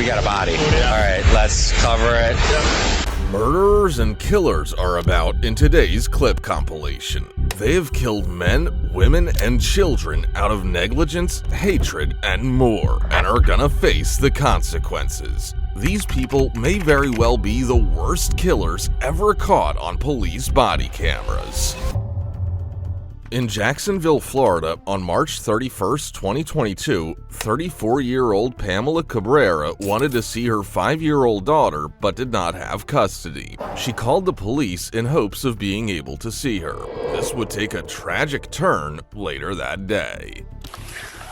We got a body. Yeah. All right, let's cover it. Yep. Murderers and killers are about in today's clip compilation. They have killed men, women, and children out of negligence, hatred, and more, and are gonna face the consequences. These people may very well be the worst killers ever caught on police body cameras. In Jacksonville, Florida, on March 31st, 2022, 34-year-old Pamela Cabrera wanted to see her 5-year-old daughter but did not have custody. She called the police in hopes of being able to see her. This would take a tragic turn later that day.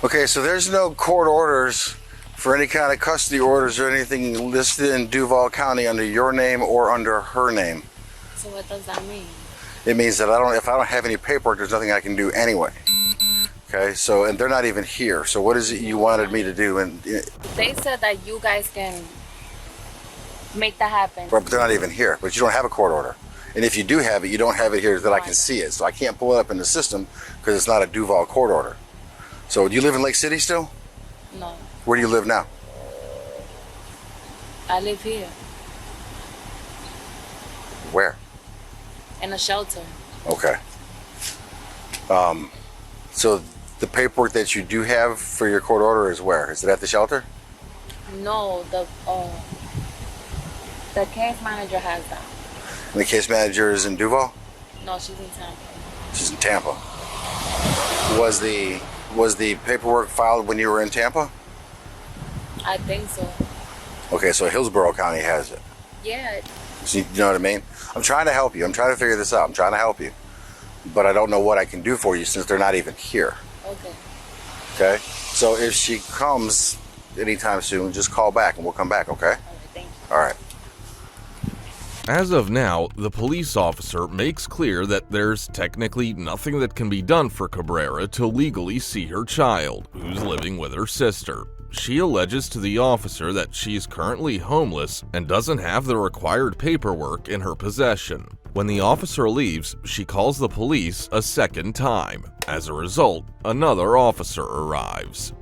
Okay, so there's no court orders for any kind of custody orders or anything listed in Duval County under your name or under her name. So what does that mean? It means that if I don't have any paperwork, there's nothing I can do anyway. Okay, so, and they're not even here. So what is it you wanted me to do? And they said that you guys can make that happen. But they're not even here. But you don't have a court order. And if you do have it, you don't have it here that I can see it. So I can't pull it up in the system because it's not a Duval court order. So do you live in Lake City still? No. Where do you live now? I live here. Where? In a shelter. Okay. So the paperwork that you do have for your court order is where? Is it at the shelter? No, the case manager has that. And the case manager is in Duval? No, she's in Tampa. She's in Tampa. Was the paperwork filed when you were in Tampa? I think so. Okay, so Hillsborough County has it. Yeah. So you know what I mean? I'm trying to help you. I'm trying to figure this out. I'm trying to help you. But I don't know what I can do for you since they're not even here. Okay. Okay? So if she comes anytime soon, just call back and we'll come back, okay? All right, thank you. All right. As of now, the police officer makes clear that there's technically nothing that can be done for Cabrera to legally see her child, who's living with her sister. She alleges to the officer that she's currently homeless and doesn't have the required paperwork in her possession. When the officer leaves, she calls the police a second time. As a result, another officer arrives.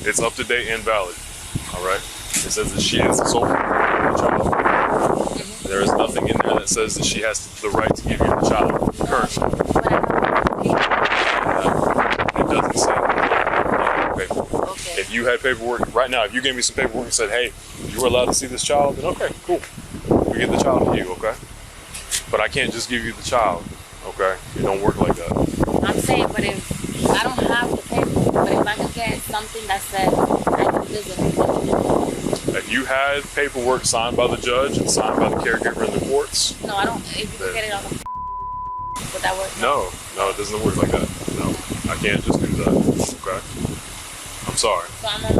It's up to date and valid. All right. It says that she is the sole child. There is nothing in there that says that she has the right to give you the child currently. It doesn't say paperwork. Okay. If you had paperwork right now, if you gave me some paperwork and said, "Hey, you were allowed to see this child," then okay, cool. We give the child to you, okay? But I can't just give you the child, okay? It don't work like that. I'm saying, but if I don't have the paperwork, but if I can get something that says I can visit. If you had paperwork signed by the judge and signed by the caregiver in the courts. No, I don't. If you can get it on the would that work? No, it doesn't work like that. No, I can't just do that. Okay. I'm sorry. So I'm on.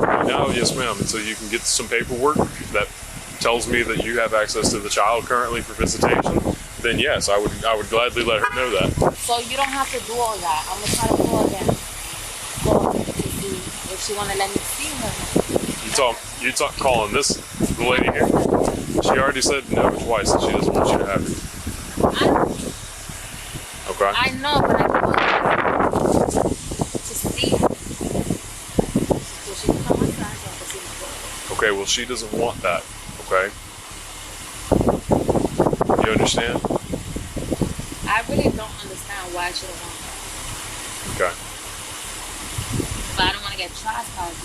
Right now, yes, ma'am. Until you can get some paperwork that tells me that you have access to the child currently for visitation, then yes, I would gladly let her know that. So you don't have to do all that. I'm gonna try to call again. Call to see if she wanna let me see her. You talk calling this the lady here? She already said no twice that she doesn't want you to have it. Okay. I know, but I want to see her. So she can come outside and see her. Okay, well she doesn't want that. Okay. You understand? I really don't understand why she don't want that. Okay. But I don't want to get trespassed.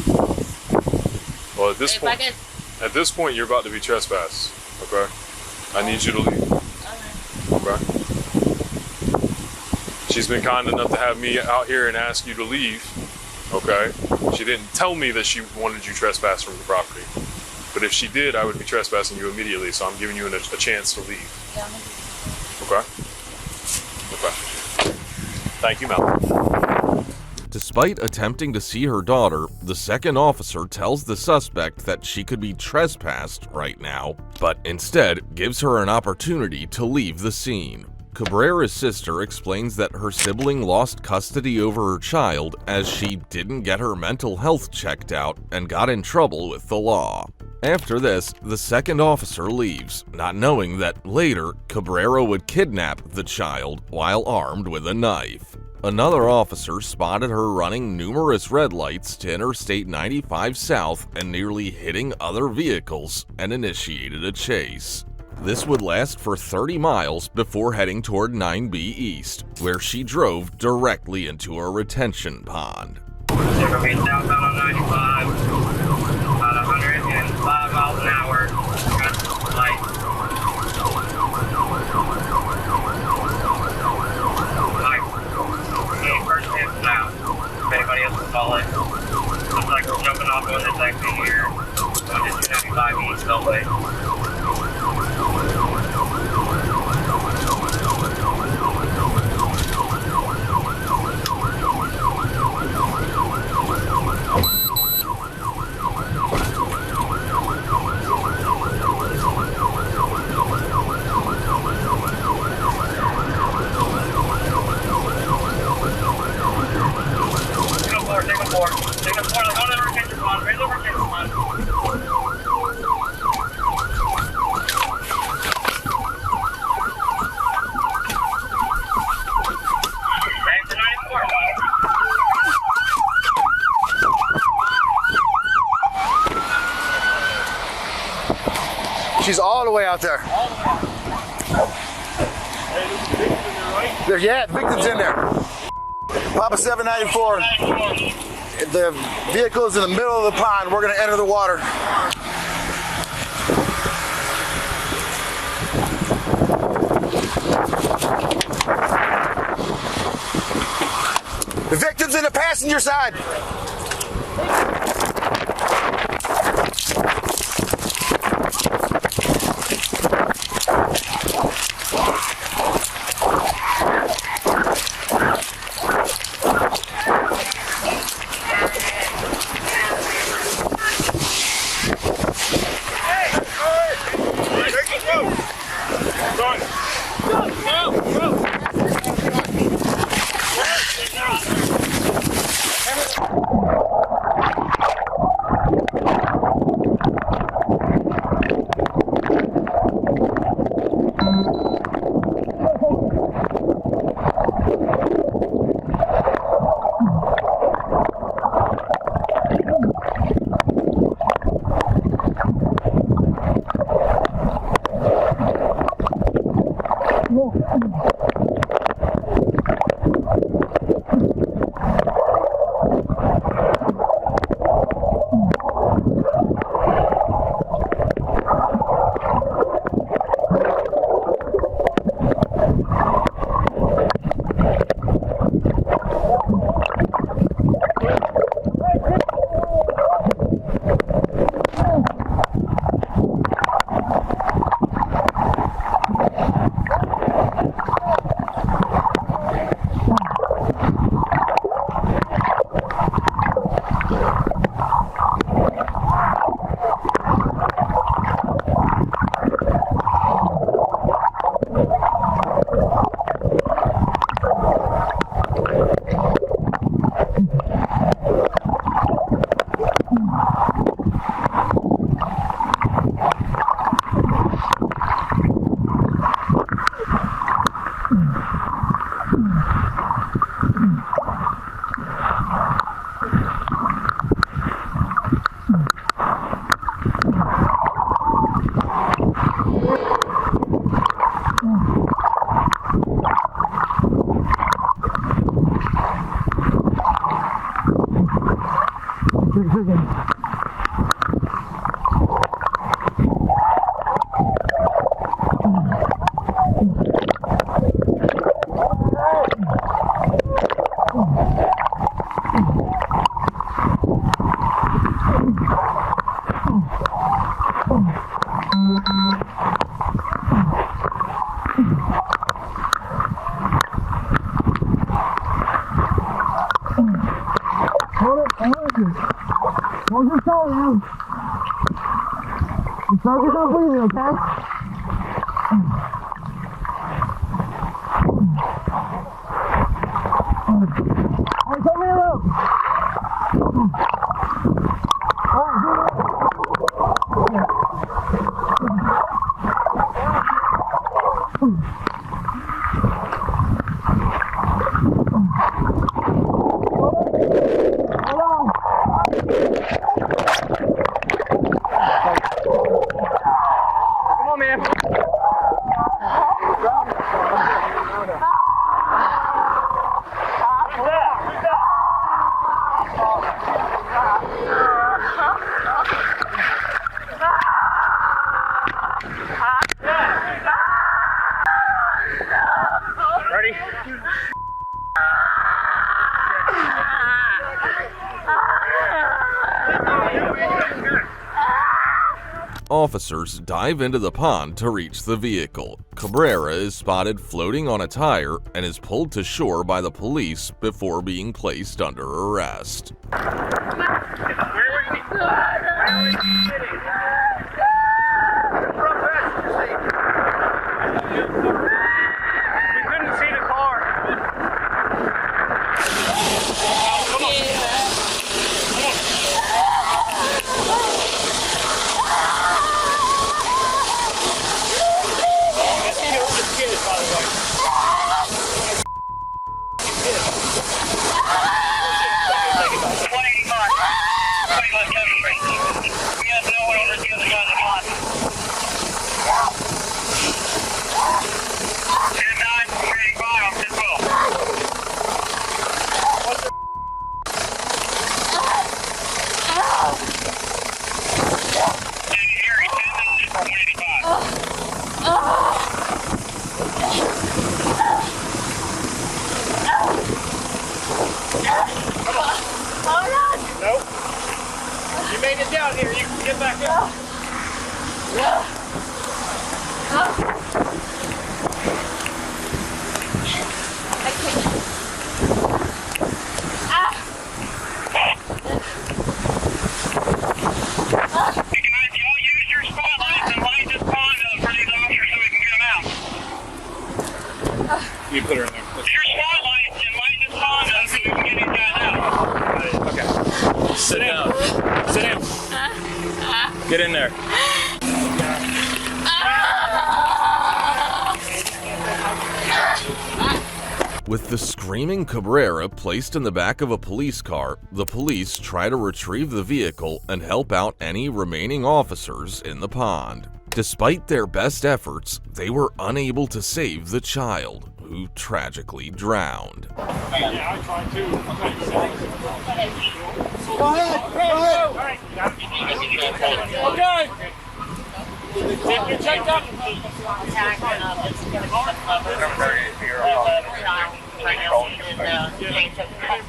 Well, at this point, you're about to be trespassed. Okay. I need you to leave. Okay. She's been kind enough to have me out here and ask you to leave. Okay. She didn't tell me that she wanted you trespassed from the property. But if she did, I would be trespassing you immediately. So I'm giving you a chance to leave. Yeah, okay. Okay. Thank you, Mel. Despite attempting to see her daughter, the second officer tells the suspect that she could be trespassed right now, but instead gives her an opportunity to leave the scene. Cabrera's sister explains that her sibling lost custody over her child as she didn't get her mental health checked out and got in trouble with the law. After this, the second officer leaves, not knowing that later Cabrera would kidnap the child while armed with a knife. Another officer spotted her running numerous red lights to Interstate 95 South and nearly hitting other vehicles and initiated a chase. This would last for 30 miles before heading toward 9B East, where she drove directly into a retention pond. Southbound on 95, about 105 miles an hour. Light. First hit south. If anybody else can call it. Looks like we're jumping off on this exit here. On this 295 East Beltway. She's all the way out there. Yeah, the victim's in there. Papa 794. The vehicle is in the middle of the pond. We're going to enter the water. The victim's in the passenger side. Hold your toe, man. Just focus on breathing, okay? Alright, tell me a little. Alright, do it. Ready? Officers dive into the pond to reach the vehicle. Cabrera is spotted floating on a tire and is pulled to shore by the police before being placed under arrest. Nope. You made it down here. You can get back up. Y'all use your spotlights and light this pond up for these officers so we can get them out. You put her in there. Use your spotlights and light this pond up so we can get these guys out. Okay. Sit down. Sit down. Get in there. With the screaming Cabrera placed in the back of a police car, the police try to retrieve the vehicle and help out any remaining officers in the pond. Despite their best efforts, they were unable to save the child, who tragically drowned. Yeah, I tried to. Go ahead. Okay. Get your checked up.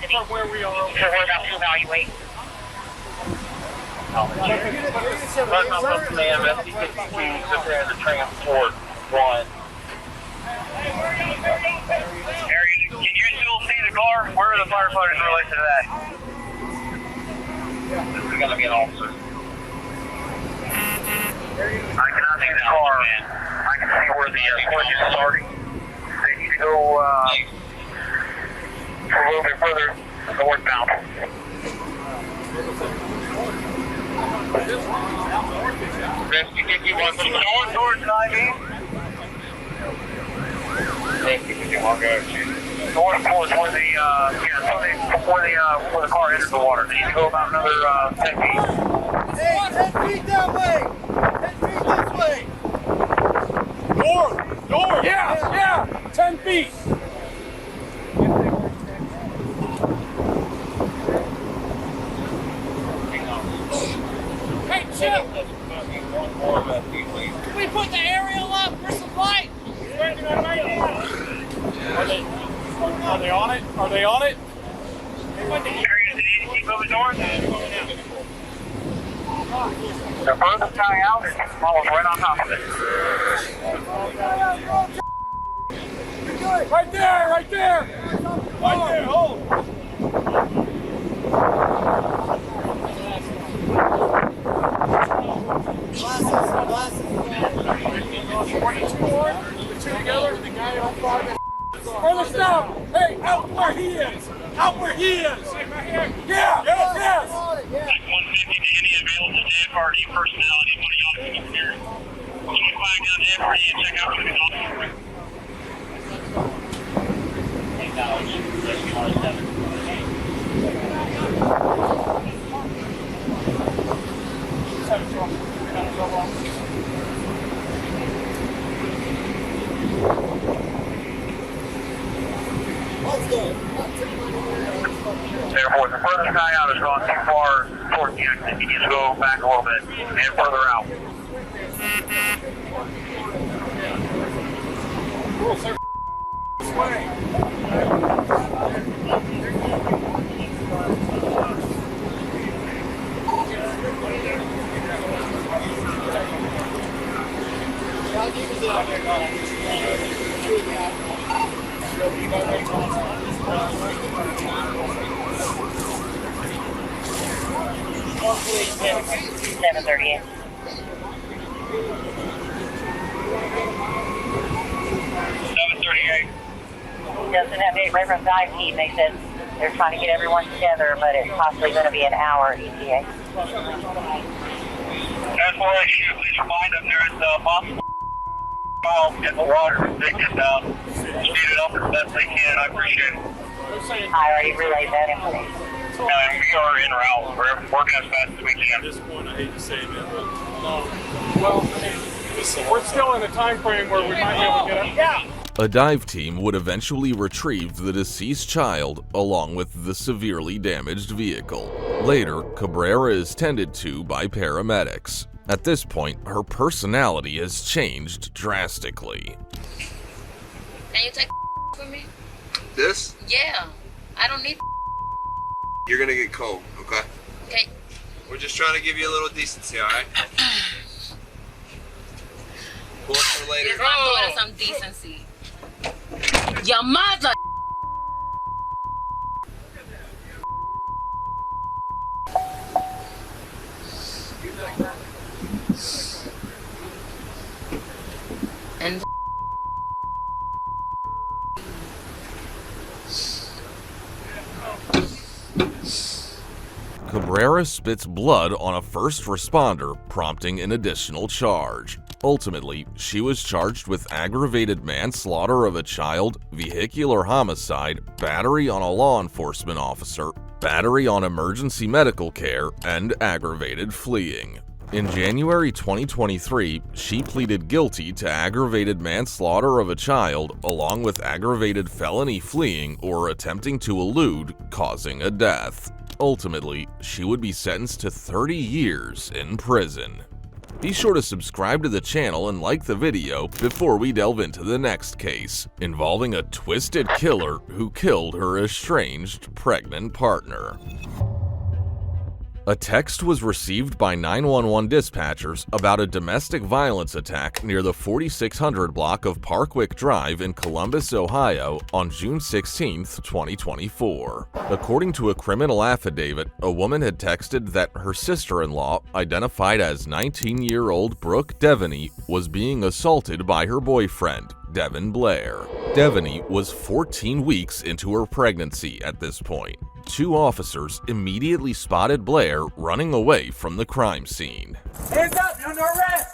From where we are. We're about to evaluate. Prepare the transport one. Can you still see the car? Where are the firefighters in relation to that? This is going to be an officer. I cannot see the car. I can see where the collision is starting. They need to go a little bit further northbound. Rescue 51 from the north towards 90. Rescue 51 goes north towards where the car entered the water. They need to go about another 10 feet. Hey, 10 feet that way. 10 feet this way. North. Yeah. 10 feet. Hey, Chip! Can we put the aerial up for some light? Are they on it? Are they on it? Keep moving north. The furthest guy out is almost right on top of it. Right there. Hold. he is. Out where he is. Yeah. Yes. 150 to any available JFRD personnel. I need one of y'all to come up here. 25 down JFRD and check out for these officers. Therefore, the further guy out has gone too far towards the exit. He needs to go back a little bit and further out. Hopefully, 738. 738. Doesn't have a reference dive team. They said they're trying to get everyone together, but it's possibly going to be an hour ETA. As far as you, please remind them there is a possible child in the water. They can speed it up as best they can. I appreciate it. I already relayed that information. We are en route. We're working as fast as we can. At this point, I hate to say it, but well, I mean, we're still in a time frame where we might be able to get up. Yeah. A dive team would eventually retrieve the deceased child along with the severely damaged vehicle. Later, Cabrera is tended to by paramedics. At this point, her personality has changed drastically. Can you take for me? This? Yeah. I don't need. You're gonna get cold, okay? Okay. We're just trying to give you a little decency, alright? Pull up for later. Give my daughter some decency. Your mother. And Cabrera spits blood on a first responder, prompting an additional charge. Ultimately, she was charged with aggravated manslaughter of a child, vehicular homicide, battery on a law enforcement officer, battery on emergency medical care, and aggravated fleeing. In January 2023, she pleaded guilty to aggravated manslaughter of a child along with aggravated felony fleeing or attempting to elude, causing a death. Ultimately, she would be sentenced to 30 years in prison. Be sure to subscribe to the channel and like the video before we delve into the next case, involving a twisted killer who killed her estranged pregnant partner. A text was received by 911 dispatchers about a domestic violence attack near the 4600 block of Parkwick Drive in Columbus, Ohio on June 16, 2024. According to a criminal affidavit, a woman had texted that her sister-in-law, identified as 19-year-old Brooke Devaney, was being assaulted by her boyfriend, Devin Blair. Devaney was 14 weeks into her pregnancy at this point. Two officers immediately spotted Blair running away from the crime scene. Hands up, you're under arrest.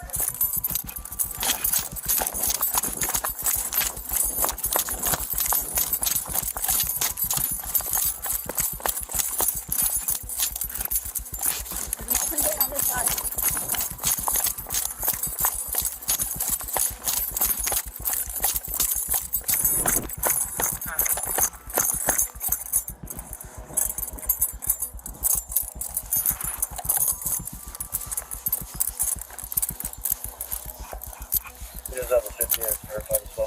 It is level 50, it's verified as well.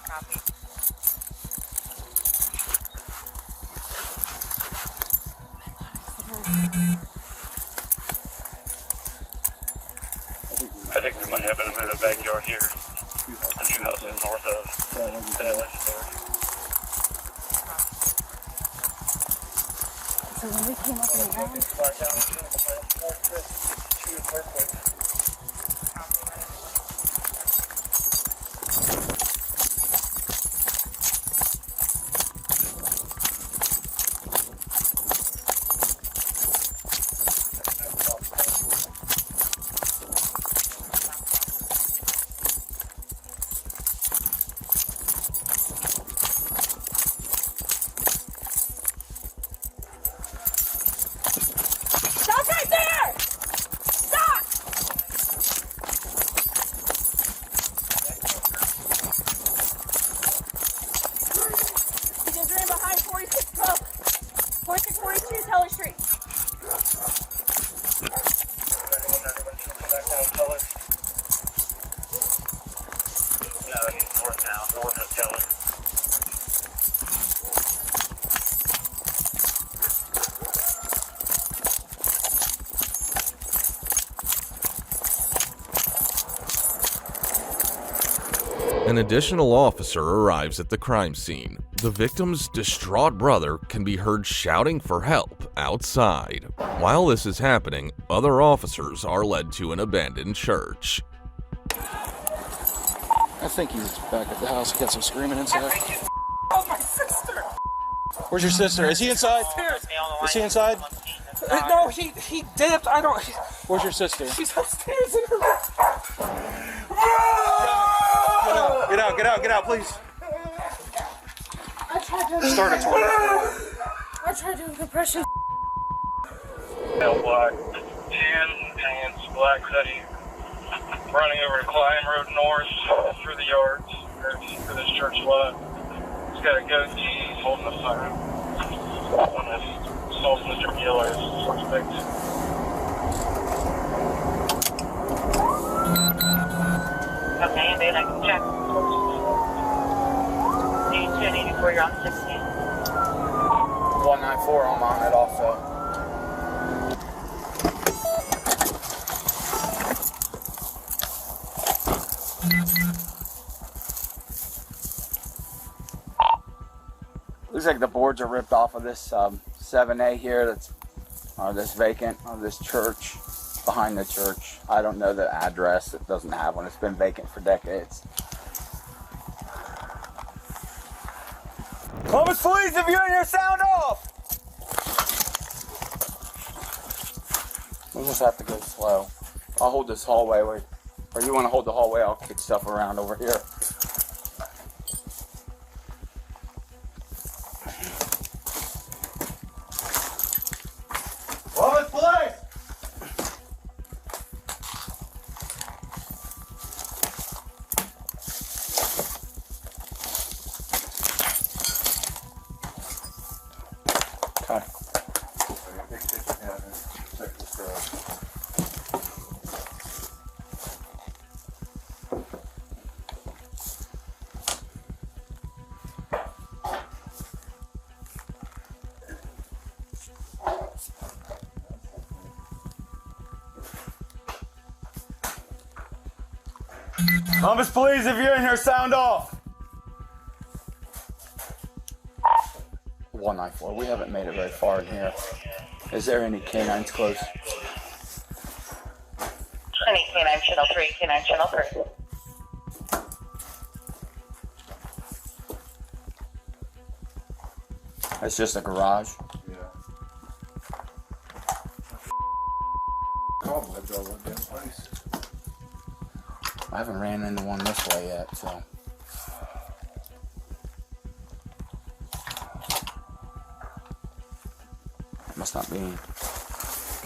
Copy. I think we might have him in the backyard here. The new house is north of the legendary. so when we came up in the round, An additional officer arrives at the crime scene. The victim's distraught brother can be heard shouting for help outside. While this is happening, other officers are led to an abandoned church. I think he's back at the house. He got some screaming inside. Oh, my sister! Where's your sister? Is he inside? Is he inside? No, he dipped. I don't. Where's your sister? She's upstairs in her room. Get out, please. I tried doing Start a tornado. I tried doing compression. Black tan pants, black hoodie, running over to Klein Road North through the yards for this church lot. He's got a goatee, he's holding a sign on this self Mr. Giller is suspect. Okay, and then I can check. 8284, you're on 16. 194, I'm on it also. Looks like the boards are ripped off of this 7A here. That's this vacant of this church behind the church. I don't know the address. It doesn't have one. It's been vacant for decades. Columbus Police, if you're in here, sound off. We'll just have to go slow. I'll hold this hallway, or you want to hold the hallway? I'll kick stuff around over here. Columbus Police! Okay. Columbus Police, if you're in here, sound off. 194. We haven't made it very far in here. Is there any canines close? Any canine channel 3, canine channel 3. It's just a garage. Yeah. Cobwebs all over the place. I haven't ran into one this way yet, so. Must not be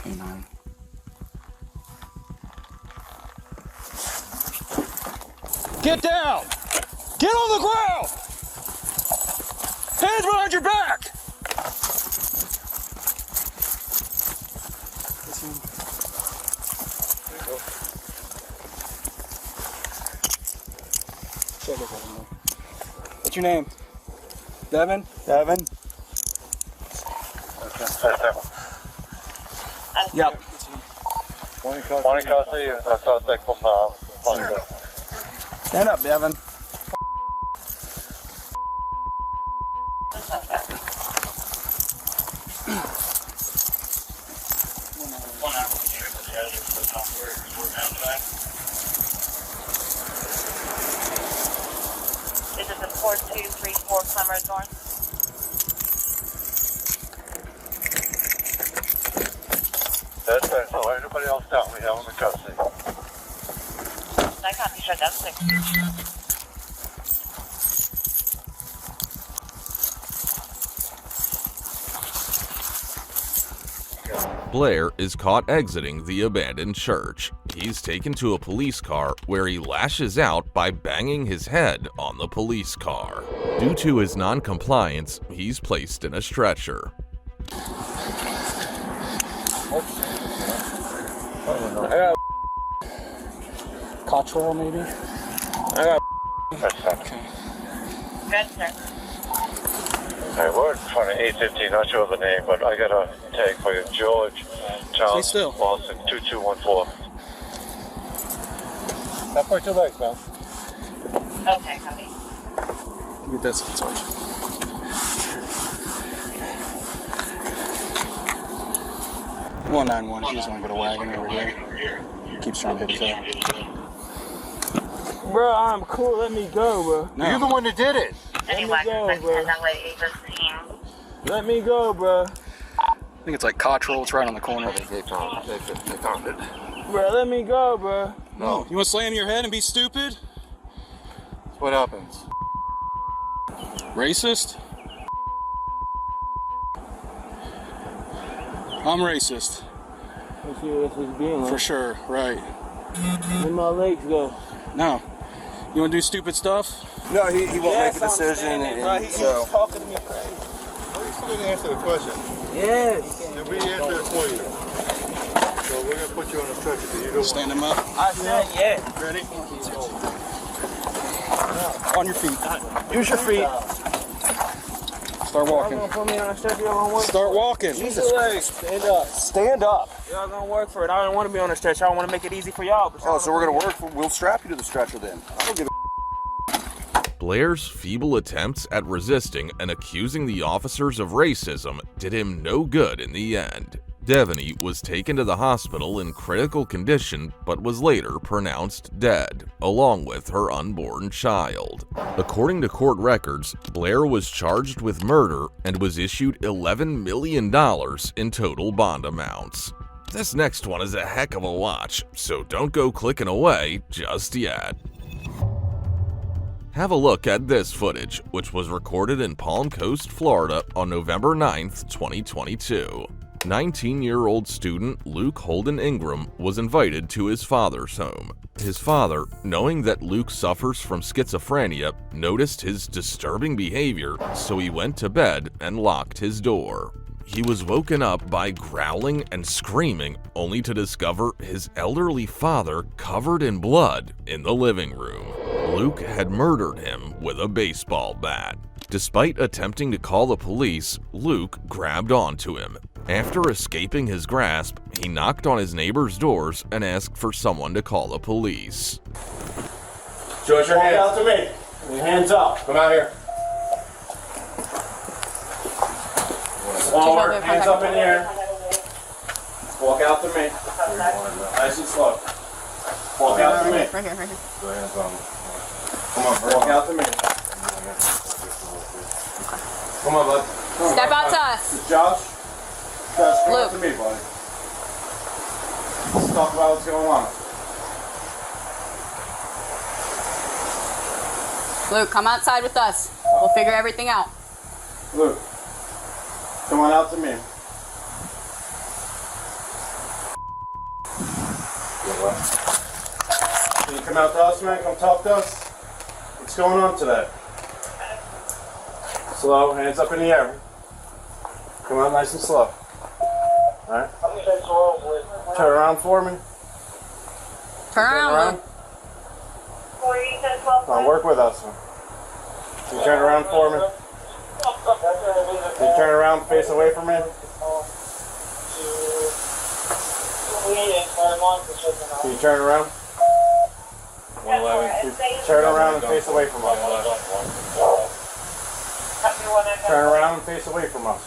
canine. Get down! Get on the ground! Hands behind your back! What's your name? Devin? Devin? Yep. Morning, Kelsey. That's suspect from Stand up, Devin. This is a 4234 Clemmer North. That's right. So anybody else down, we have them in custody. I can't be sure that's 6. Blair is caught exiting the abandoned church. He's taken to a police car where he lashes out by banging his head on the police car. Due to his non-compliance, he's placed in a stretcher. Cottrell, maybe? Good, sir. Hey, we're in front of 815, not sure of the name, but I got a tag for you. George Charles still. Boston 2214. That's for 2 legs, man. Okay, honey. Get this touch. 191. She just want to get a wagon over here. Keeps trying to hit his head. Bro, I'm cool. Let me go, bro. No. You're the one that did it. Let me go, bro. Let me go, bro. I think it's like Cottrell. It's right on the corner. They found it. Bro, let me go, bro. No. You want to slam your head and be stupid? That's what happens. Racist? I'm racist. Let's see what this is being like. For sure, right. Let my legs go. No. You want to do stupid stuff? No, he won't make a decision. He's talking to me crazy. Well, you didn't answer the question. Yes. And we answered it for you. So we're going to put you on a stretcher. You don't Stand him up. I said yes. Ready? On your feet. Use your feet. Start walking. Y'all gonna put me on a stretcher? Y'all gonna work? Start walking. Use your legs. Stand up. stand up. Y'all gonna work for it. I don't want to be on a stretcher. I want to make it easy for y'all. Oh, so we're going to work. We'll strap you to the stretcher then. I don't give a Blair's feeble attempts at resisting and accusing the officers of racism did him no good in the end. Devaney was taken to the hospital in critical condition but was later pronounced dead, along with her unborn child. According to court records, Blair was charged with murder and was issued $11 million in total bond amounts. This next one is a heck of a watch, so don't go clicking away just yet. Have a look at this footage, which was recorded in Palm Coast, Florida on November 9th, 2022. 19-year-old student Luke Holden Ingram was invited to his father's home. His father, knowing that Luke suffers from schizophrenia, noticed his disturbing behavior, so he went to bed and locked his door. He was woken up by growling and screaming, only to discover his elderly father covered in blood in the living room. Luke had murdered him with a baseball bat. Despite attempting to call the police, Luke grabbed onto him. After escaping his grasp, he knocked on his neighbors' doors and asked for someone to call the police. George, your hands out to me. Your hands up. Come out here. One more. Hands up in the air. Walk out to me. Nice and slow. Walk out to me. Right here. Come on, bro. Walk out to me. Come on, bud. Step out to us. Josh, come Luke. out to me, buddy. Let's talk about what's going on. Luke, come outside with us. We'll figure everything out. Luke, come on out to me. Can you come out to us, man? Come talk to us. What's going on today? Slow, hands up in the air. Come on, nice and slow. Alright? Turn around for me. Turn around, Luke. Come on, work with us. Can you turn around for me? Can you turn around, face away from me? Can you turn around? 111. Can you turn around and face away from us? Turn around and face away from us.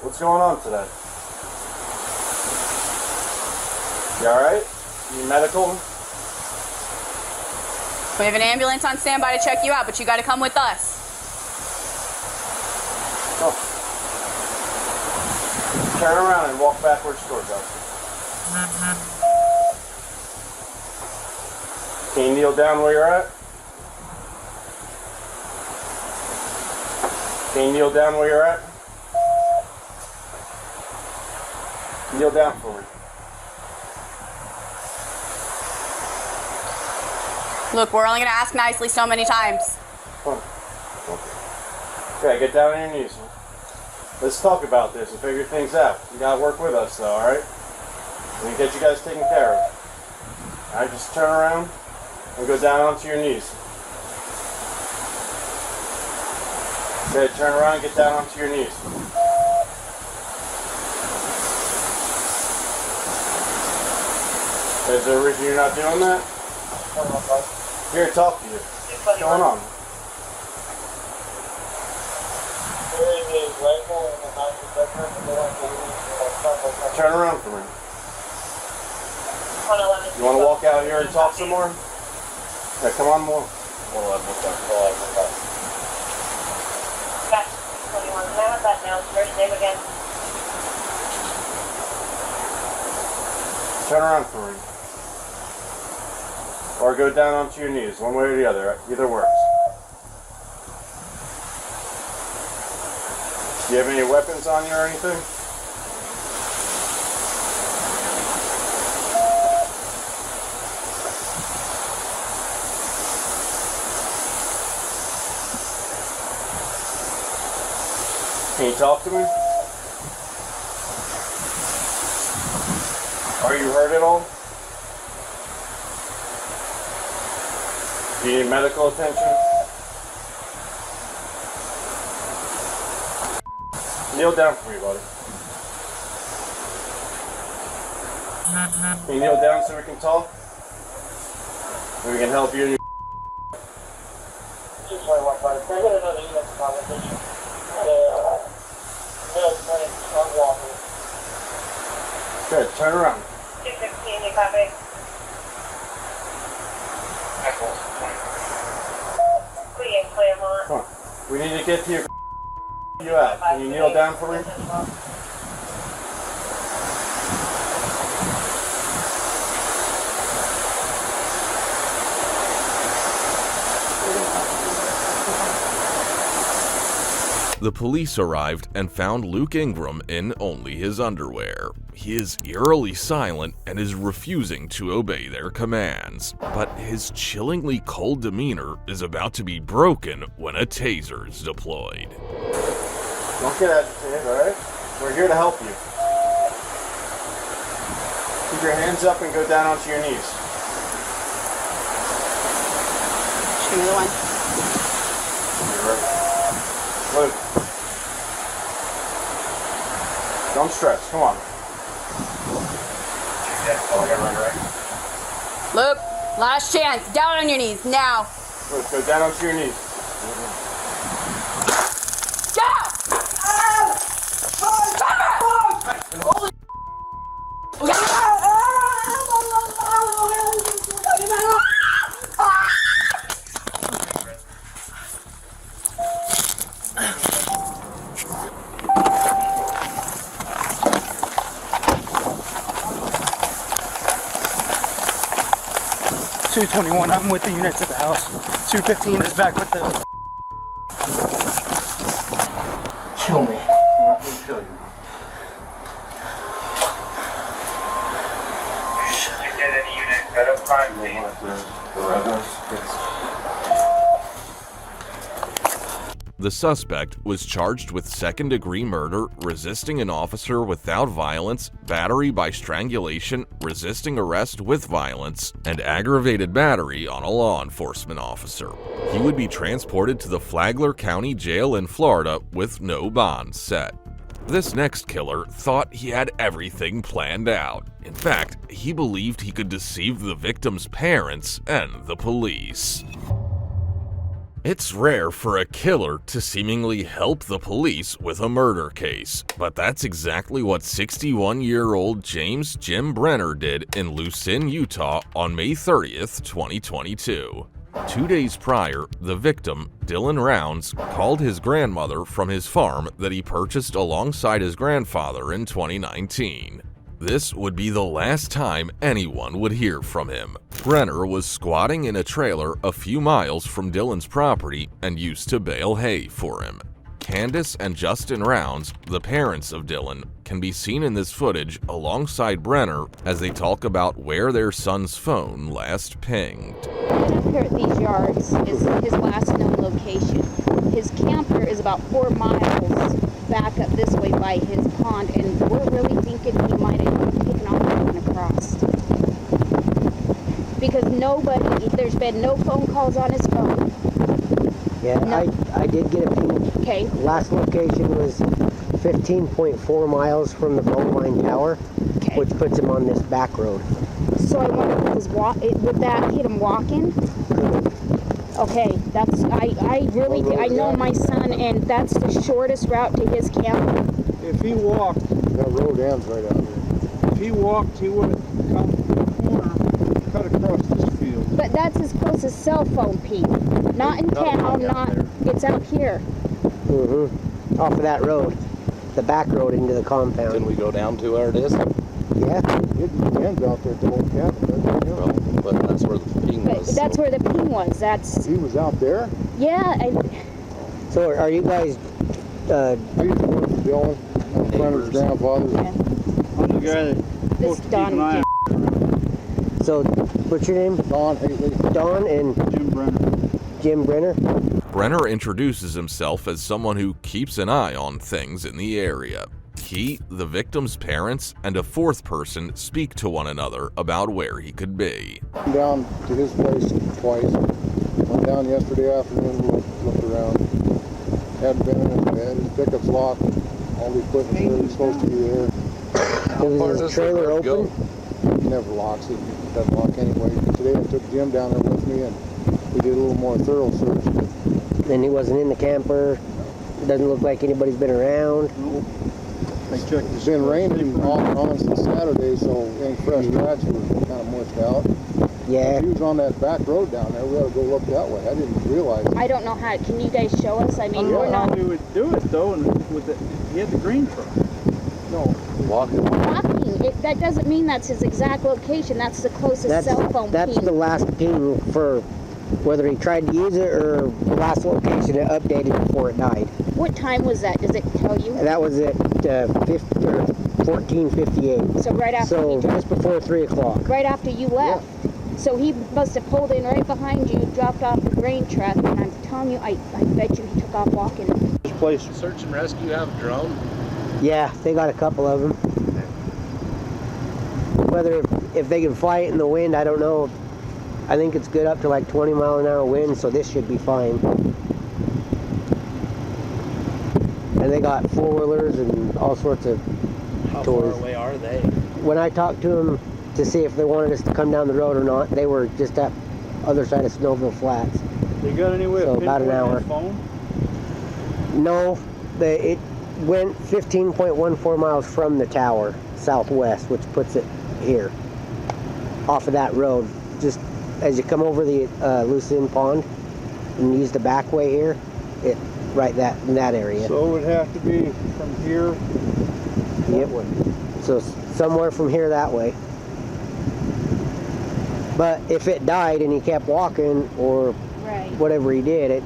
What's going on today? You alright? You medical? We have an ambulance on standby to check you out, but you got to come with us. Go. Turn around and walk backwards towards us. Can you kneel down where you're at? Can you kneel down where you're at? Kneel down for me. Luke, we're only going to ask nicely so many times. Okay, get down on your knees. Let's talk about this and figure things out. You gotta work with us though, alright? We get you guys taken care of. Alright, just turn around and go down onto your knees. Okay, turn around and get down onto your knees. Is there a reason you're not doing that? Here to talk to you. What's going on? Turn around for me. You want to walk out here and talk some more? Yeah, come on more. Turn around for me. Or go down onto your knees, one way or the other. Either works. Do you have any weapons on you or anything? Can you talk to me? Are you hurt at all? Do you need medical attention? Kneel down for me, buddy. Can you kneel down so we can talk? We can help you. Good, turn around. 215, you copy? Come on. We need to get to your you out. Can you kneel down for me? The police arrived and found Luke Ingram in only his underwear. He is eerily silent and is refusing to obey their commands. But his chillingly cold demeanor is about to be broken when a taser is deployed. Don't get agitated, alright? We're here to help you. Keep your hands up and go down onto your knees. Show me the one. Luke. Don't stress, come on. Luke, last chance. Down on your knees, now. Luke, go down onto your knees. .221, I'm with the units at the house. 215 is back with the... Kill me. I'm not gonna kill you. Get any unit, set up crime scene. The suspect was charged with second-degree murder, resisting an officer without violence, battery by strangulation, resisting arrest with violence, and aggravated battery on a law enforcement officer. He would be transported to the Flagler County Jail in Florida with no bond set. This next killer thought he had everything planned out. In fact, he believed he could deceive the victim's parents and the police. It's rare for a killer to seemingly help the police with a murder case, but that's exactly what 61-year-old James Jim Brenner did in Lucin, Utah on May 30th, 2022. 2 days prior, the victim, Dylan Rounds, called his grandmother from his farm that he purchased alongside his grandfather in 2019. This would be the last time anyone would hear from him. Brenner was squatting in a trailer a few miles from Dylan's property and used to bale hay for him. Candace and Justin Rounds, the parents of Dylan, can be seen in this footage alongside Brenner as they talk about where their son's phone last pinged. Up here at these yards is his last known location. His camper is about 4 miles back up this way by his pond, and we're really thinking he might have taken off and gone across. Because there's been no phone calls on his phone. Yeah, no. I did get a ping. Okay. Last location was 15.4 miles from the phone line tower, which puts him on this back road. So I wonder if his would that hit him walking? Okay, that's I really I know my son, and that's the shortest route to his camp. If he walked, that road ends right out here. If he walked, he would have come to the corner, cut across this field. But that's his closest cell phone, Pete. Not in town, it's out here. Mm-hmm. Off of that road, the back road into the compound. Didn't we go down to where it is? Yeah. It ends out there at the old cabin, doesn't it? Well, but that's where the ping But was. that's where the ping was. That's He was out there? yeah. So are you guys? I used to work for Dylan. I'm a friend of his grandfather's. I'm the guy that This Don. So, what's your name? Don Haley. Don and Jim Brenner. Jim Brenner. Brenner introduces himself as someone who keeps an eye on things in the area. He, the victim's parents, and a fourth person speak to one another about where he could be. Went down to his place twice. Went down yesterday afternoon, looked around. Hadn't been in his bed. His pickup's locked. All the equipment's where it's supposed to be there. Was his trailer open? He never locks it. He doesn't lock anyway. Today I took Jim down there with me and we did a little more thorough search. And he wasn't in the camper. It doesn't look like anybody's been around. Nope. It's been raining off and on since Saturday, so any fresh tracks were kind of mushed out. Yeah. If he was on that back road down there, we ought to go look that way. I didn't realize. I don't know how. Can you guys show us? I mean, we're not We would do it though, and with he had the green truck. No. Walking. walking. That doesn't mean that's his exact location. That's the closest cell phone That's ping. the last ping for whether he tried to use it or the last location it updated before it died. What time was that? Does it tell you? That was at 14:58. So right after So he just before 3 o'clock. right after you left. So he must have pulled in right behind you, dropped off the grain truck, and I'm telling you, I bet you he took off walking. This place. Search and rescue have a drone? Yeah, they got a couple of them. Whether if they can fly it in the wind, I don't know. I think it's good up to like 20-mile-an-hour wind, so this should be fine. And they got four-wheelers and all sorts of How toys. far away are they? When I talked to them to see if they wanted us to come down the road or not, they were just at other side of Snowville Flats. They got any way So of about an hour. phone? No, it went 15.14 miles from the tower, southwest, which puts it here, off of that road. Just as you come over the Lucerne Pond and use the back way here, it right in that area. So it would have to be from here. Yep. So somewhere from here that way. But if it died and he kept walking or whatever he did,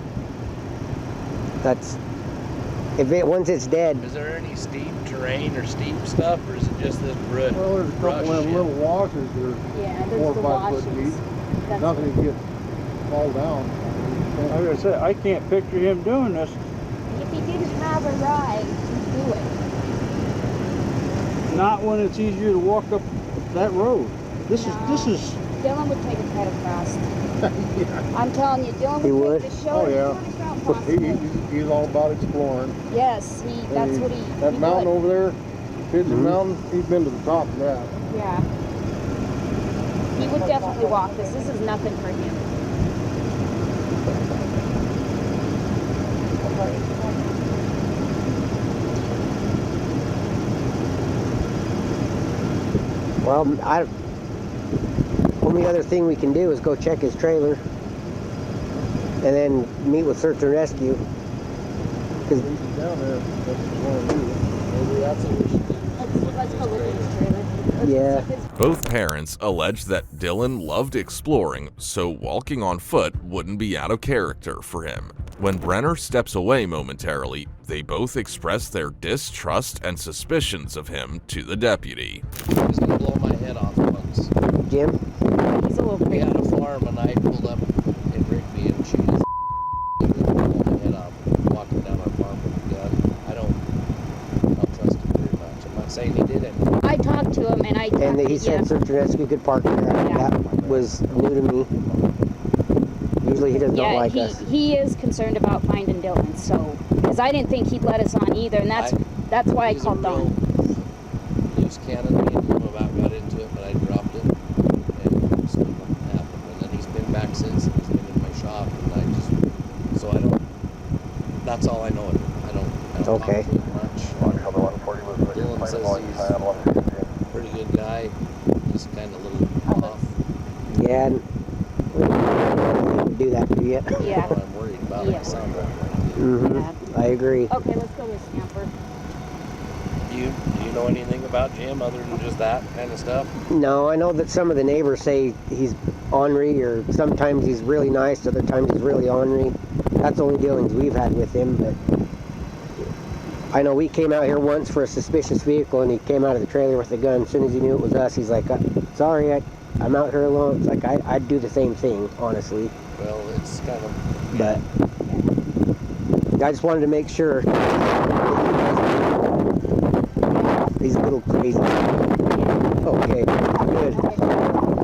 once it's dead. Is there any steep terrain or steep stuff, or is it just this brush? Well, there's a couple of them little washes that are Yeah, 4 or 5 foot deep. That's Nothing to get fall down. I was gonna say, I can't picture him doing this. If he didn't have a ride, he'd do it. Not when it's easier to walk up that road. This is Dylan would take a cut across. I'm telling you, Dylan He would would? take the show. Oh yeah. He's all about exploring. Yes, that's what he That he mountain would. over there, Pigeon Mountain, he's been to the top of that. Yeah. He would definitely walk this. This is nothing for him. Well, only other thing we can do is go check his trailer and then meet with search and rescue. He's down there, that's what we want to do. Maybe that's what we should do. Let's go look at his trailer. Yeah. Both parents allege that Dylan loved exploring, so walking on foot wouldn't be out of character for him. When Brenner steps away momentarily, they both express their distrust and suspicions of him to the deputy. He's gonna blow my head off once. Jim? He's a little We crazy. had a farm and I pulled up in Rigby and she was blow my head off walking down our farm with a gun. I don't trust him very much. I'm not saying he did it. I talked to him and And he said search and rescue could park there. Yeah. That was new to me. Usually he does not like us. He is concerned about finding Dylan, so because I didn't think he'd let us on either, and that's why I He's a called real Don. loose cannon. Me and him about got into it, but I dropped it. That's all I know. I don't Okay. talk to him much. Dylan says he's a pretty good guy, just kind of a little off. Yeah. Do that to you. Yeah. I'm worried about my son. I agree. Okay, let's go with Snapper. Do you know anything about Jim other than just that kind of stuff? No, I know that some of the neighbors say he's ornery, or sometimes he's really nice, other times he's really ornery. That's the only dealings we've had with him, but I know we came out here once for a suspicious vehicle, and he came out of the trailer with a gun. As soon as he knew it was us, he's like, sorry, I'm out here alone. It's like, I'd do the same thing, honestly. Well, it's kind of... But I just wanted to make sure. He's a little crazy. Okay, good.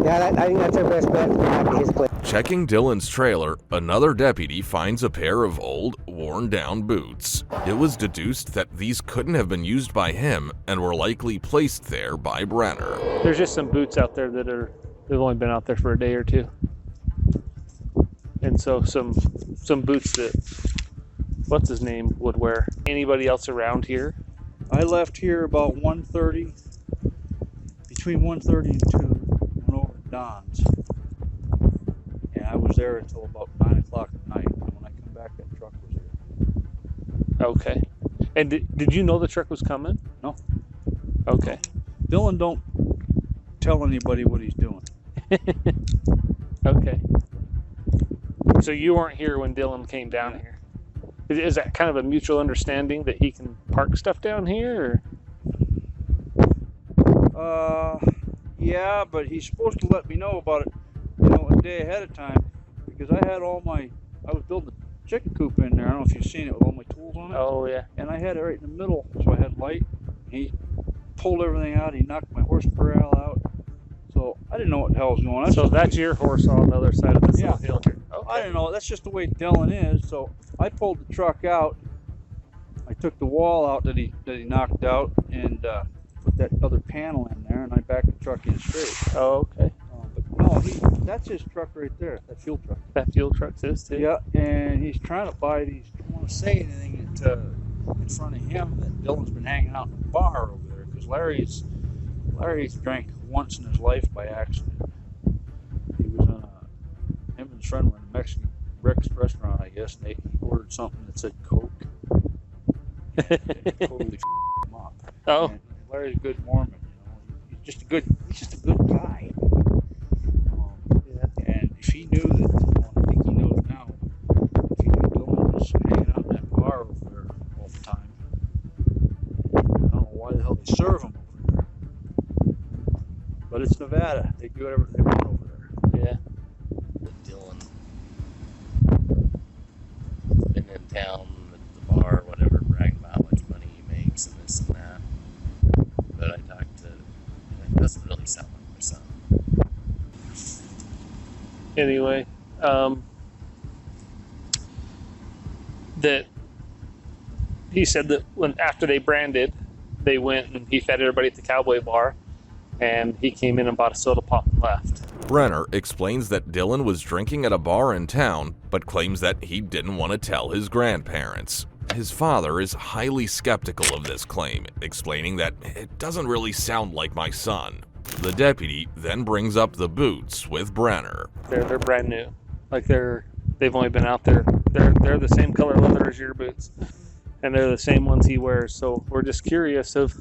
Yeah, I think that's our best bet. Back to his place. Checking Dylan's trailer, another deputy finds a pair of old, worn-down boots. It was deduced that these couldn't have been used by him and were likely placed there by Brenner. There's just some boots out there they've only been out there for a day or two. And so some boots that, what's his name, would wear. Anybody else around here? I left here about 1:30, between 1:30 and 2, went over to Don's. And I was there until about 9 o'clock at night. When I come back, that truck was here. Okay. And did you know the truck was coming? No. Okay. Dylan don't tell anybody what he's doing. Okay. So you weren't here when Dylan came down here? Is that kind of a mutual understanding that he can park stuff down here? Or? Yeah, but he's supposed to let me know about it, a day ahead of time, because I was building a chicken coop in there. I don't know if you've seen it with all my tools on it. Oh, yeah. And I had it right in the middle, so I had light. He pulled everything out. He knocked my horse corral out. So I didn't know what the hell was going on. So that's your horse on the other side of this Yeah. hill here. Okay. I didn't know. That's just the way Dylan is. So I pulled the truck out. I took the wall out that he knocked out and put that other panel in there, and I backed the truck in straight. Oh, okay. But no, that's his truck right there. That fuel truck. That fuel truck's his too? Yeah, and he's trying to buy these. I don't want to say anything in front of him that Dylan's been hanging out in the bar over there, because Larry's drank once in his life by accident. He was him and his friend were in a Mexican breakfast restaurant, I guess, and he ordered something that said Coke. And it totally him up. Oh. And Larry's a good Mormon, He's just a good guy. And if he knew that, I think he knows now, if he knew Dylan was hanging out in that bar over there all the time, I don't know why the hell they serve him over there. But it's Nevada. They do whatever they want over there. Yeah. Dylan been in town at the bar, whatever, bragging about how much money he makes and this and that. But I talked to, it doesn't really sound like my son. Anyway, that he said that after they branded, they went and he fed everybody at the Cowboy Bar, and he came in and bought a soda pop and left. Brenner explains that Dylan was drinking at a bar in town, but claims that he didn't want to tell his grandparents. His father is highly skeptical of this claim, explaining that it doesn't really sound like my son. The deputy then brings up the boots with Brenner. They're brand new. Like they've only been out there. They're the same color leather as your boots, and they're the same ones he wears. So we're just curious of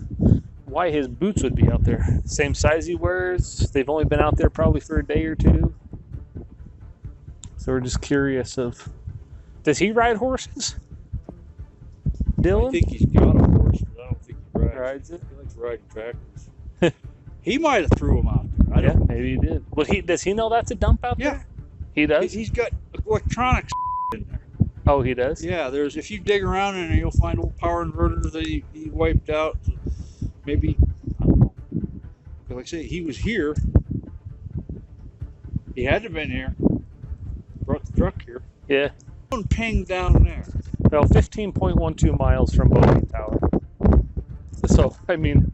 why his boots would be out there. Same size he wears. They've only been out there probably for a day or two. So we're just curious of, does he ride horses? Dylan? I think he's got a horse, but I don't think he rides it. He likes riding tractors. He might have threw him out there. I don't know. Maybe he did. Well, does he know that's a dump out there? He does? He's got electronics in there. Oh, he does? Yeah, if you dig around in there, you'll find old power inverters that he wiped out. Maybe, I don't know. But like I say, he was here. He had to have been here. Brought the truck here. Yeah. Ping down there. Well, 15.12 miles from Bowie Tower. So, I mean,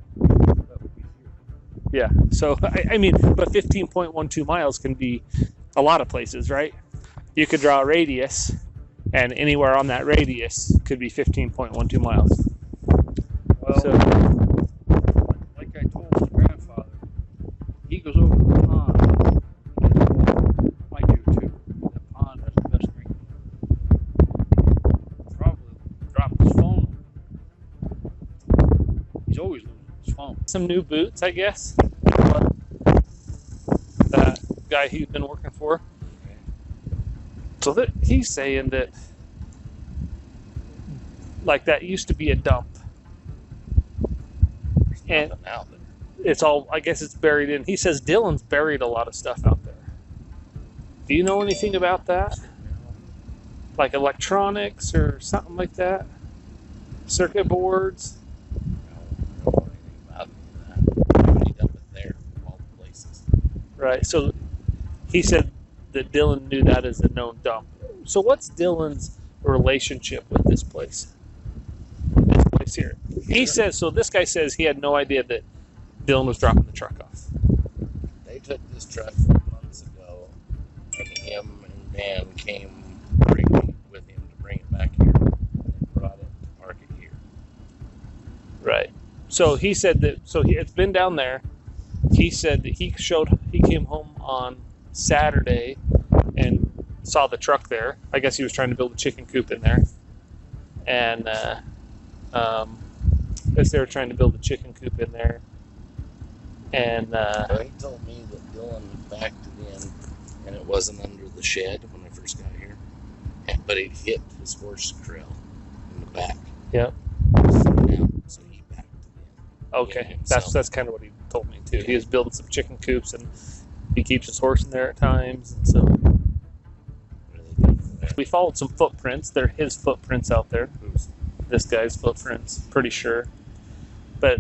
yeah. So, I mean, but 15.12 miles can be a lot of places, right? You could draw a radius and anywhere on that radius could be 15.12 miles. Well, So, like I told my grandfather, he goes over the pond. I do too. That pond has the best drinking water. Probably dropped his phone. He's always losing his phone. some new boots, I guess. That guy he'd been working for. So that he's saying that, like, that used to be a dump, and it's all, I guess it's buried in. He says Dylan's buried a lot of stuff out there. Do you know anything about that? Like electronics or something like that? Circuit boards? Right. So he said that Dylan knew that as a known dump. So what's Dylan's relationship with this place? This place here. He says, so this guy says he had no idea that Dylan was dropping the truck off. They took this truck 4 months ago, and him and Dan came with him to bring it back here. And they brought it to park it here. Right. So he said that, it's been down there. He said that he came home on Saturday and saw the truck there. I guess he was trying to build a chicken coop in there. And as they were trying to build a chicken coop in there. And Well, he told me that Dylan backed it in, and it wasn't under the shed when I first got here. But it hit his horse trail in the back. Yep. So he backed it in. Okay, that's kind of what he told me too. He was building some chicken coops, and he keeps his horse in there at times, and so we followed some footprints. They're his footprints out there. This guy's footprints, pretty sure. But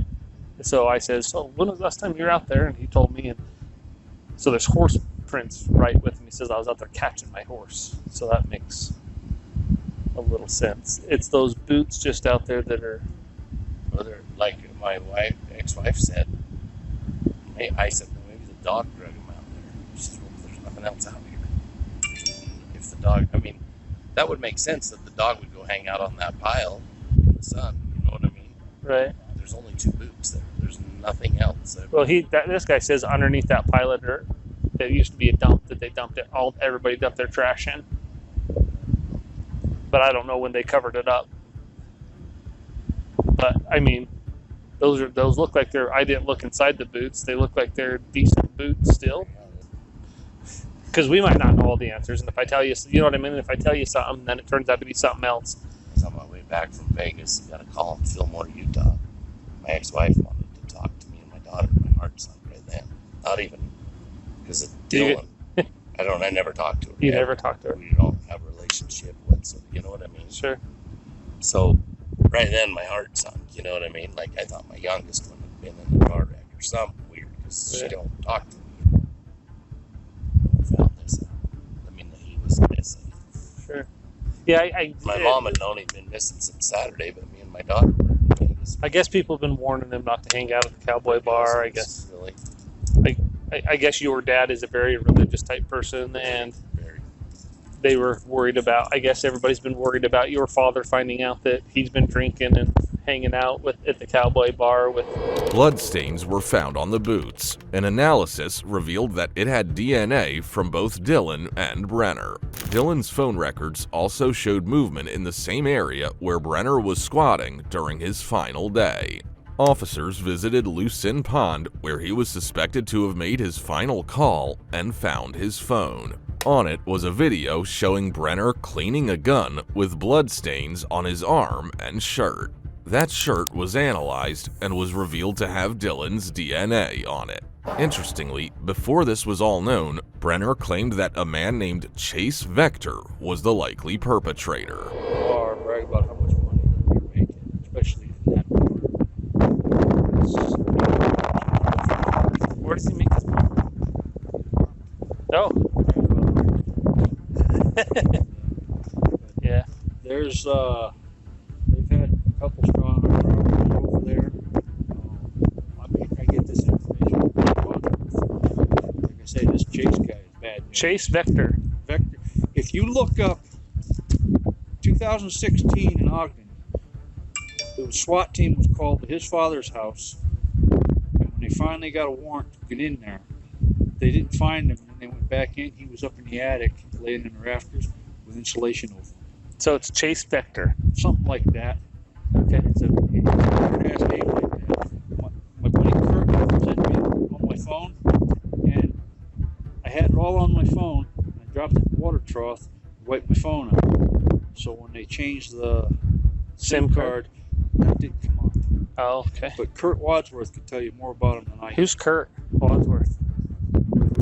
so I said, so when was the last time you were out there? And he told me, and so there's horse prints right with him. He says I was out there catching my horse, so that makes a little sense. It's those boots just out there that are. Well, they're like my ex-wife said. I said, well, maybe the dog drug him out there. She said, well, there's nothing else out here. If the dog, I mean, that would make sense that the dog would go hang out on that pile in the sun. You know what I mean? Right. There's only 2 boots there. There's nothing else. Well, this guy says underneath that pile of dirt, there used to be a dump that they dumped it. Everybody dumped their trash in. But I don't know when they covered it up. But I mean, those look like they're. I didn't look inside the boots. They look like they're decent boots still. Because we might not know all the answers, and if I tell you, you know what I mean. If I tell you something, then it turns out to be something else. I was on my way back from Vegas. Got a call in Fillmore, Utah. My ex-wife wanted to talk to me and my daughter. My heart sunk right then. Not even because of Dylan. I never talked to her. You never talked to her. We don't have a relationship whatsoever. You know what I mean? Sure. So right then my heart sunk. You know what I mean? Like I thought my youngest one had been in a car wreck or something weird because she don't talk to me. I found this out. I mean that he was missing. Sure. Yeah, my mom had known he'd been missing since Saturday, but me and my daughter were in Vegas. I guess people have been warning him not to hang out at the Cowboy Bar. I guess. Really. I guess your dad is a very religious type person, and they were worried about. I guess everybody's been worried about your father finding out that he's been drinking and hanging out at the Cowboy Bar with. Bloodstains were found on the boots. An analysis revealed that it had DNA from both Dylan and Brenner. Dylan's phone records also showed movement in the same area where Brenner was squatting during his final day. Officers visited Lucin Pond, where he was suspected to have made his final call, and found his phone. On it was a video showing Brenner cleaning a gun with bloodstains on his arm and shirt. That shirt was analyzed and was revealed to have Dylan's DNA on it. Interestingly, before this was all known, Brenner claimed that a man named Chase Vector was the likely perpetrator. Or brag about how much money you're making, especially in that part. Where does he make his money? Oh. Yeah. There's they've had a couple strong arms over there. I get this information. Like I say, this Chase guy is bad news. Chase Vector. Vector. If you look up 2016 in Ogden. The SWAT team was called to his father's house, and when they finally got a warrant to get in there, they didn't find him. When they went back in, he was up in the attic, laying in the rafters with insulation over him. So it's Chase Vector. Something like that. Okay. So he has a weird-ass name like that. My buddy Kurt sent me on my phone, and I had it all on my phone. I dropped it in the water trough, wiped my phone out. So when they changed the SIM card, that didn't come up. Oh, okay. But Kurt Wadsworth could tell you more about him than I can. Who's Kurt Wadsworth?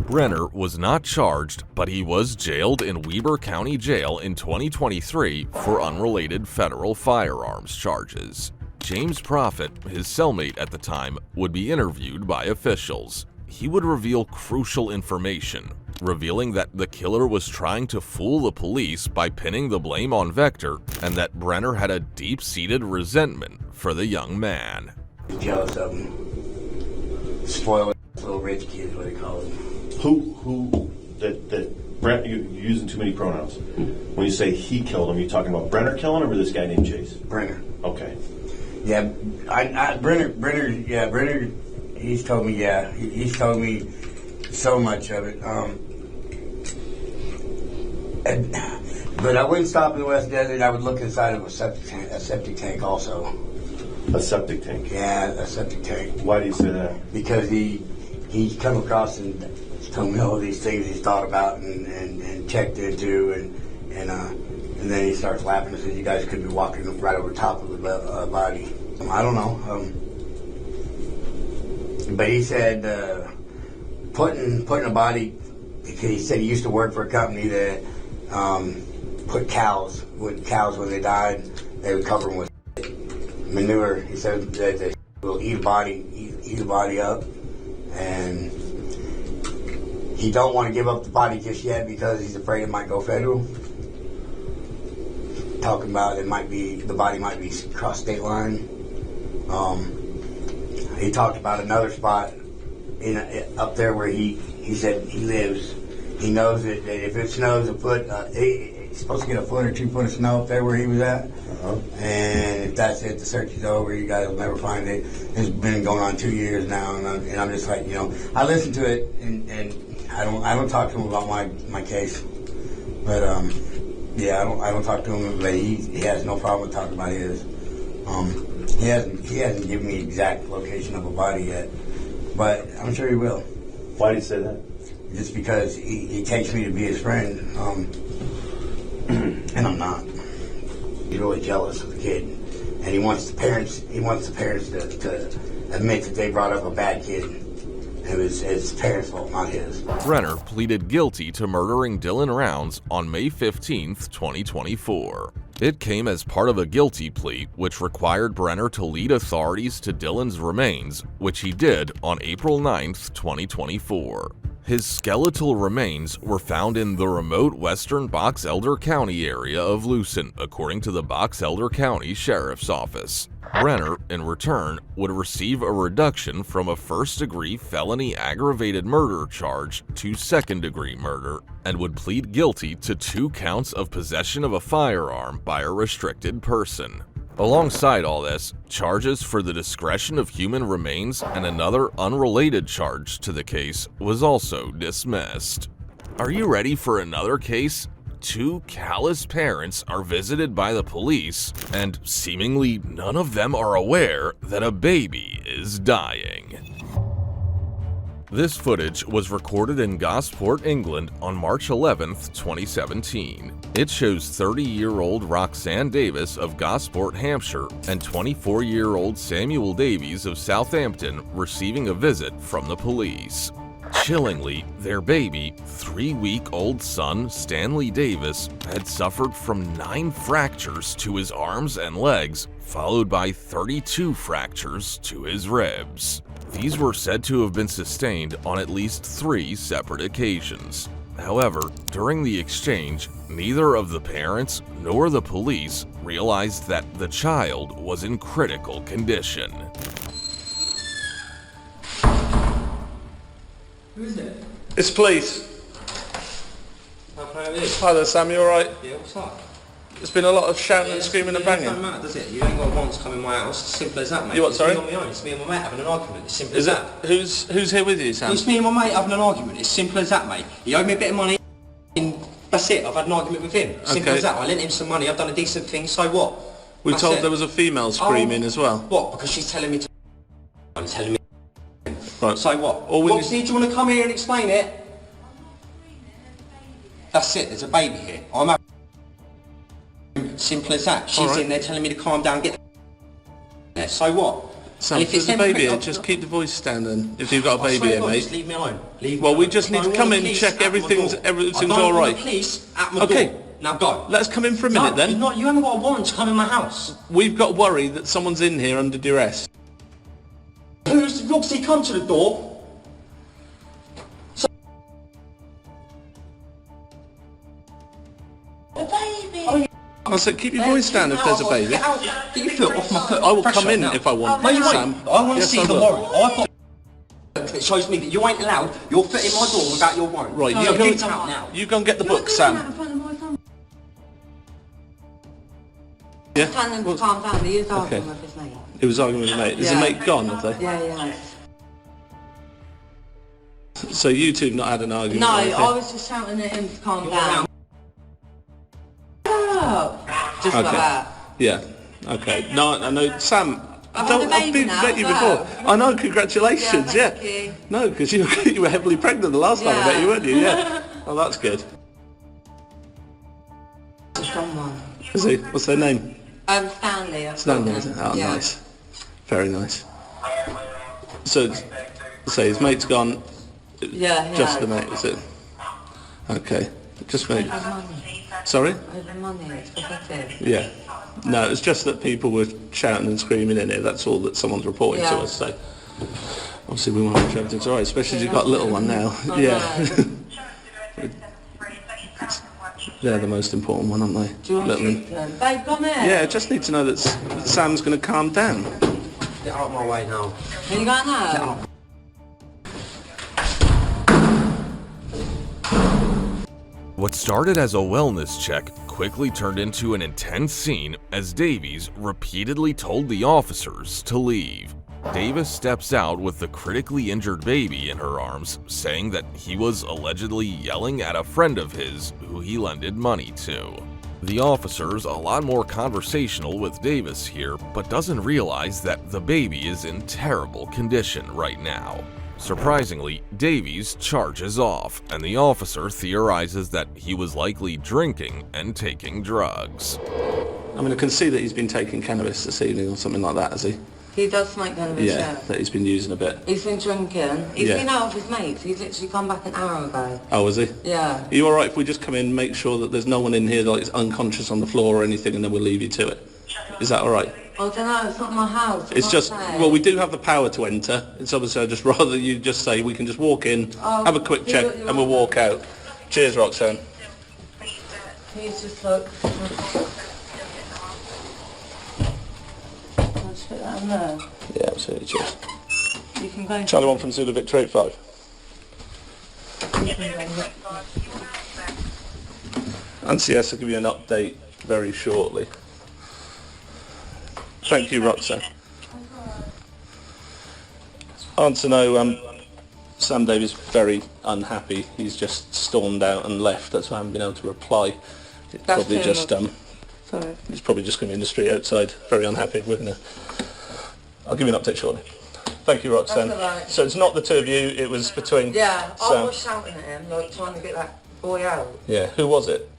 Brenner was not charged, but he was jailed in Weber County Jail in 2023 for unrelated federal firearms charges. James Prophet, his cellmate at the time, would be interviewed by officials. He would reveal crucial information, revealing that the killer was trying to fool the police by pinning the blame on Vector, and that Brenner had a deep-seated resentment for the young man. Jealous of him. Spoiled little rich kid is what they call it. That Brent, you're using too many pronouns. When you say he killed him, you talking about Brenner killing him or this guy named Chase? Brenner. Okay. Yeah, Brenner, he's told me, he's told me so much of it. But I wouldn't stop in the West Desert. I would look inside of a septic tank also. A septic tank? Yeah, a septic tank. Why do you say that? Because he's come across and told me all these things he's thought about and checked into, and then he starts laughing and says, "You guys could be walking right over top of the body." I don't know, but he said putting a body. He said he used to work for a company that put cows when they died, they would cover them with manure. He said that they will eat the body up, and he don't want to give up the body just yet because he's afraid it might go federal. Talking about the body might be cross state line. He talked about another spot up there where he said he lives. He knows that if it snows a foot, he's supposed to get a foot or 2 foot of snow up there where he was at. And if that's it, the search is over. You guys will never find it. It's been going on 2 years now, and I'm just like, I listen to it, and I don't talk to him about my case, but I don't talk to him. But he has no problem with talking about his. He hasn't given me exact location of a body yet, but I'm sure he will. Why do you say that? Just because he takes me to be his friend, and I'm not. He's really jealous of the kid, and he wants the parents to admit that they brought up a bad kid. It was his parents' fault, not his. Brenner pleaded guilty to murdering Dylan Rounds on May 15, 2024. It came as part of a guilty plea which required Brenner to lead authorities to Dylan's remains, which he did on April 9, 2024. His skeletal remains were found in the remote western Box Elder County area of Lucent, according to the Box Elder County Sheriff's Office. Brenner, in return, would receive a reduction from a first-degree felony aggravated murder charge to second-degree murder, and would plead guilty to 2 counts of possession of a firearm by a restricted person. Alongside all this, charges for the discretion of human remains and another unrelated charge to the case was also dismissed. Are you ready for another case? 2 callous parents are visited by the police, and seemingly none of them are aware that a baby is dying. This footage was recorded in Gosport, England on March 11, 2017. It shows 30-year-old Roxanne Davis of Gosport, Hampshire, and 24-year-old Samuel Davies of Southampton receiving a visit from the police. Chillingly, their baby, 3-week-old son Stanley Davis, had suffered from 9 fractures to his arms and legs, followed by 32 fractures to his ribs. These were said to have been sustained on at least 3 separate occasions. However, during the exchange, neither of the parents nor the police realized that the child was in critical condition. Who's that? It's police. How can I help you? Hi there, Sam, you alright? Yeah, what's up? There's been a lot of shouting and screaming and It doesn't banging. matter, does it? You ain't got once come in my house. It's simple as that, mate. You what, It's sorry? me on my own. It's me and my mate having an argument. It's simple Is as it? that. Who's here with you, Sam? It's me and my mate having an argument. It's simple as that, mate. He owed me a bit of money. And that's it. I've had an argument with him. Simple Okay. as that. I lent him some money. I've done a decent thing. So what? We That's told it. there was a female screaming as well. What? Because she's telling me to. I'm telling me. Right. So what? All we Roxy, do you want to come here and explain it? That's it. There's a baby here. I'm having. Simple as that. She's Alright. in there telling me to calm down. Get. There. So what? Sam, And if there's a them baby quick- here, just keep the voice down then. If you've got a I baby swear here, to God, mate. just leave me alone. Leave Well, me we alone. just I need to don't come want in, the police check at my everything's door. everything's I don't all want right. the police at my Okay. door. Now go. Let's come in for a minute No, then. you haven't got a warrant to come in my house. We've got worry that someone's in here under duress. Who's Roxy? Come to the door. I said, keep your voice down if there's a baby. Get out. Get your foot off my foot. I will Pressure come in now. if I want, No, you won't. Sam. I want to Yes, see I the will. warrant. I've got. It shows me that you ain't allowed your foot in my door without your warrant. Right, So you go, get out now. you go and get the book, Sam. Yeah? Telling him to calm down. He is arguing Okay. with his mate. It was arguing with a mate. Is the Yeah. mate gone, have they? Yeah. So you two have not had an argument? No, or anything? I was just shouting at him to calm down. Just like Okay. that. Yeah. Okay. No, I know. Sam, I've don't, had a I've baby been now met you as well. before. I know. Congratulations. Yeah, Yeah. thank you. No, because you were heavily pregnant the last time I met you, weren't you? Yeah. Oh, that's good. Just on one. Is he? What's their name? Stanley. I've Stanley. got Is it? him. Oh, Yeah. nice. Very nice. So his mate's gone. Yeah, he Just has. the mate, is it? Okay. Just mate. Over money. Sorry? Over money. It's pathetic. Yeah. No, it's just that people were shouting and screaming in here. That's all that someone's reporting to Yeah. us. So obviously we want to make sure everything's all right, especially as you've got a little one now. I Yeah. know. They're the most important one, aren't they? Do you want to Little speak to him? Babe, come here. Yeah, I just need to know that Sam's going to calm down. Get out of my way now. Are you going home? What started as a wellness check quickly turned into an intense scene as Davies repeatedly told the officers to leave. Davis steps out with the critically injured baby in her arms, saying that he was allegedly yelling at a friend of his who he lended money to. The officer's a lot more conversational with Davis here, but doesn't realize that the baby is in terrible condition right now. Surprisingly, Davies charges off, and the officer theorizes that he was likely drinking and taking drugs. I mean, I can see that he's been taking cannabis this evening or something like that, has he? He does smoke cannabis, Yeah, yeah. that he's been using a bit. He's been drinking. He's Yeah. been out with his mates. He's literally come back an hour ago. Oh, is he? Yeah. Are you alright if we just come in and make sure that there's no one in here that is unconscious on the floor or anything, and then we'll leave you to it? Is that alright? I don't know, it's not my house. I It's can't just, say. well, we do have the power to enter. It's obviously, I'd just rather you just say we can just walk in, Oh, have a quick do check, what you and we'll want. walk out. Cheers, Roxanne. He's just like... I'll just put that in there. Yeah, absolutely, cheers. You can go. Charlie 1 from Zulu Victor 85. And CS will give you an update very shortly. Thank you, Roxanne. I want to know, Sam Davies very unhappy. He's just stormed out and left. That's why I haven't been able to reply. It's That's probably him, just, Sorry. he's probably just going to be in the street outside, very unhappy. I'll give you an update shortly. Thank you, Roxanne. That's all right. So it's not the two of you, it was between Yeah, I Sam. was shouting at him, like trying to get that boy out. Yeah, who was it?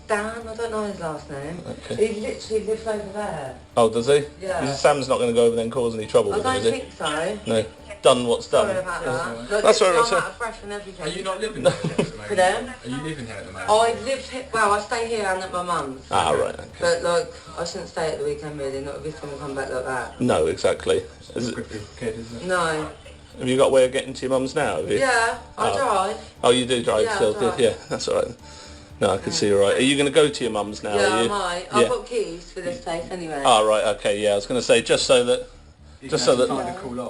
Dan, I don't know his last name. Okay. He literally lives over there. Oh, does he? Yeah. Sam's not going to go over there and cause any trouble I with him, don't is he? think so. No. Done what's done. Sorry about that. Look, That's all right, I'm Roxanne. out of breath and everything. Are you not living here at the moment? For them? Are you living here at the moment? I live here, well, I stay here and at my mum's. Ah, right, okay. But like, I shouldn't stay at the weekend really, not if someone come back like that. No, exactly. Is it, Kid, isn't it? No. have you got a way of getting to your mum's now, have you? Yeah, I Oh. drive. Oh, you do drive Yeah, I still? drive. Yeah, that's all right. No, I can see you're right. Are you going to go to your mum's now, Yeah, are I you? might. I've got keys for this place anyway. Oh, right, okay, yeah. I was going to say, just so that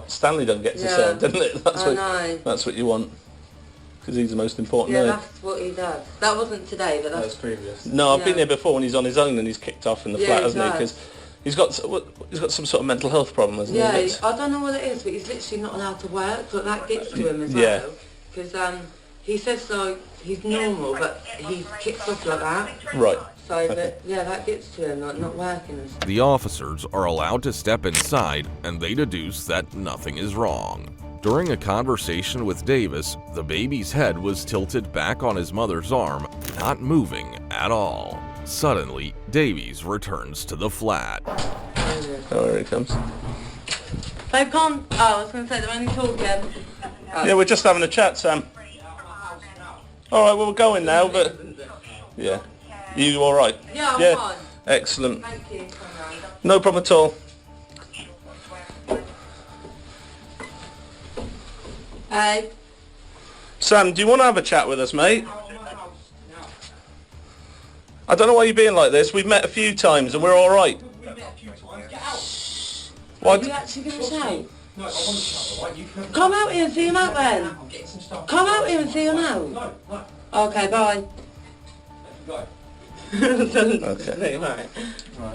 Stanley don't get to Yeah. serve, didn't it? I know. That's what you want. because he's the most important. Yeah, isn't that's what he does. That wasn't today, but that's previous. No, I've been there before when he's on his own and he's kicked off in the flat, hasn't he? Because he's got some sort of mental health problem, hasn't he? Yeah, I don't know what it is, but he's literally not allowed to work, but that gets to him as well. Because he says so he's normal, but he kicks off like that. Right. So, but yeah, that gets to him, like not working and stuff. The officers are allowed to step inside and they deduce that nothing is wrong. During a conversation with Davis, the baby's head was tilted back on his mother's arm, not moving at all. Suddenly, Davies returns to the flat. Oh, here he comes. They can't. Oh, I was going to say they're only talking. Yeah, we're just having a chat, Sam. All right, well, we're going now, but yeah, you all right? Yeah, I'm fine. Excellent. Thank you. No problem at all. Hey. Sam, do you want to have a chat with us, mate? I don't know why you're being like this. We've met a few times and we're all right. Are you actually going to shout? Come out here and see him out then. Come out here and see him out. Okay, bye. Okay.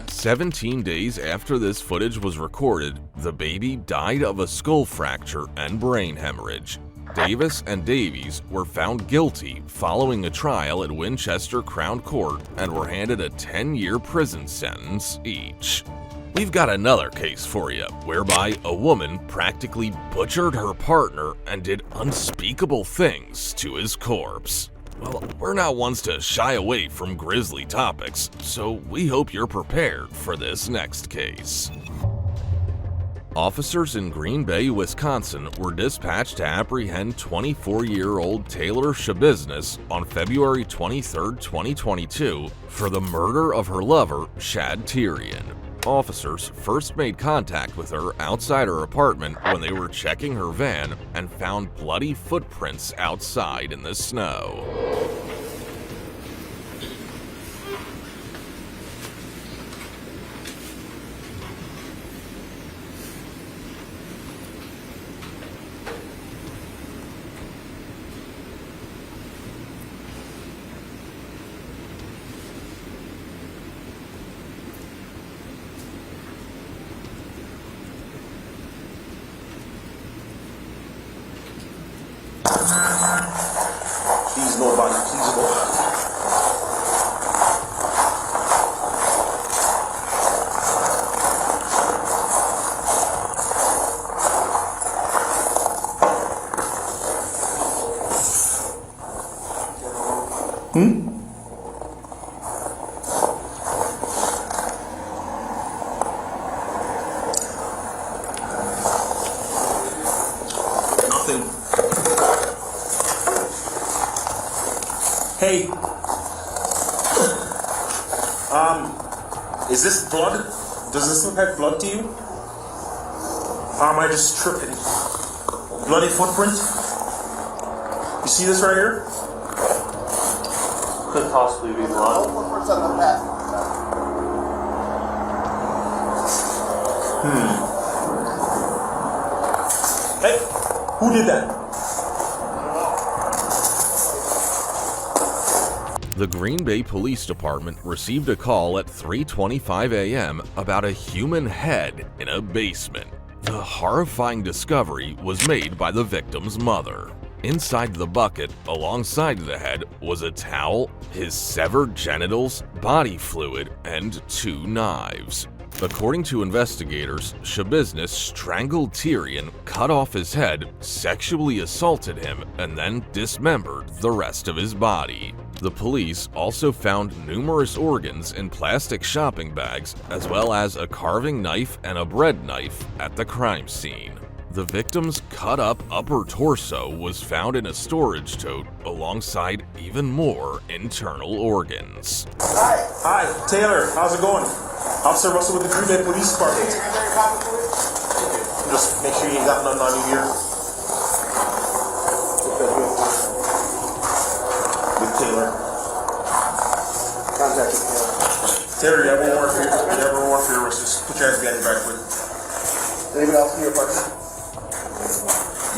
17 days after this footage was recorded, the baby died of a skull fracture and brain hemorrhage. Davis and Davies were found guilty following a trial at Winchester Crown Court and were handed a 10-year prison sentence each. We've got another case for you, whereby a woman practically butchered her partner and did unspeakable things to his corpse. Well, we're not ones to shy away from grisly topics, so we hope you're prepared for this next case. Officers in Green Bay, Wisconsin were dispatched to apprehend 24-year-old Taylor Shabiznes on February 23, 2022 for the murder of her lover, Shad Tyrion. Officers first made contact with her outside her apartment when they were checking her van and found bloody footprints outside in the snow. Please, nobody. Please, nobody. Nothing. Hey. Is this blood? Does this look like blood to you? Or am I just tripping? Bloody footprint? You see this right here? Could possibly be blood. Hey, who did that? The Green Bay Police Department received a call at 3:25 a.m. about a human head in a basement. The horrifying discovery was made by the victim's mother. Inside the bucket, alongside the head, was a towel, his severed genitals, body fluid, and 2 knives. According to investigators, Shabiznes strangled Tyrion, cut off his head, sexually assaulted him, and then dismembered the rest of his body. The police also found numerous organs in plastic shopping bags, as well as a carving knife and a bread knife at the crime scene. The victim's cut-up upper torso was found in a storage tote alongside even more internal organs. Hi, Taylor. How's it going? Officer Russell with the Green Bay Police Department. Just make sure you ain't got nothing on you here. With Taylor. Contact with Taylor. Taylor, you have one more for your wrist. Just put your hands behind your back, quick. Anybody else in your apartment?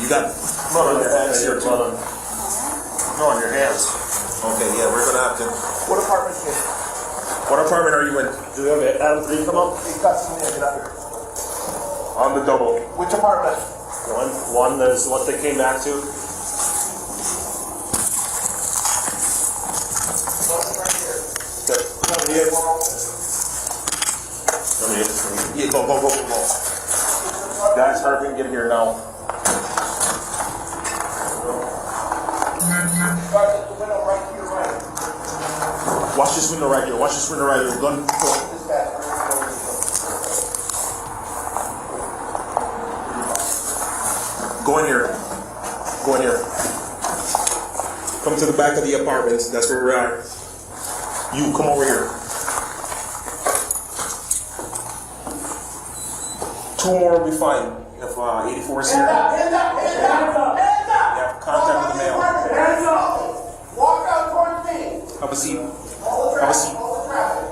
You got blood on your hands here, too. No, on your hands. Okay, yeah, we're gonna have to. What apartment is it? What apartment are you in? Adam 3, come up. He's got someone there, get up here. On the double. Which apartment? One is what they came back to. Come here. Yeah, go. Guys, hurry and get here now. Watch this window right here. Gun. Go in here. Come to the back of the apartments. That's where we're at. You come over here. 2 more will be fine. If 84 is here. Hands up! You have contact with the mail. Hands up! Walk out towards me. Have a seat. All the traffic.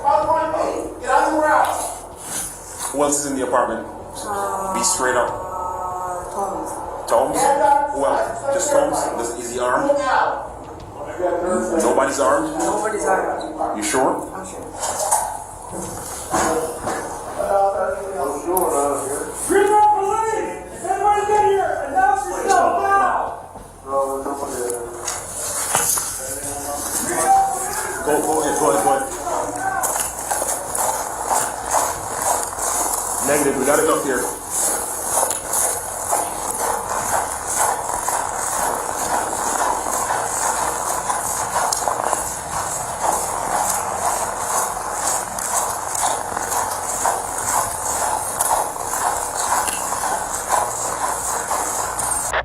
Out towards me. Get out of the route. Who else is in the apartment? Be straight up. Tomes? Who else? Just Tomes? Is he armed? Nobody's armed? Nobody's armed. You sure? I'm sure. Greenville Police! Everybody get here! Announce yourself now! Go ahead. Negative, we got enough here.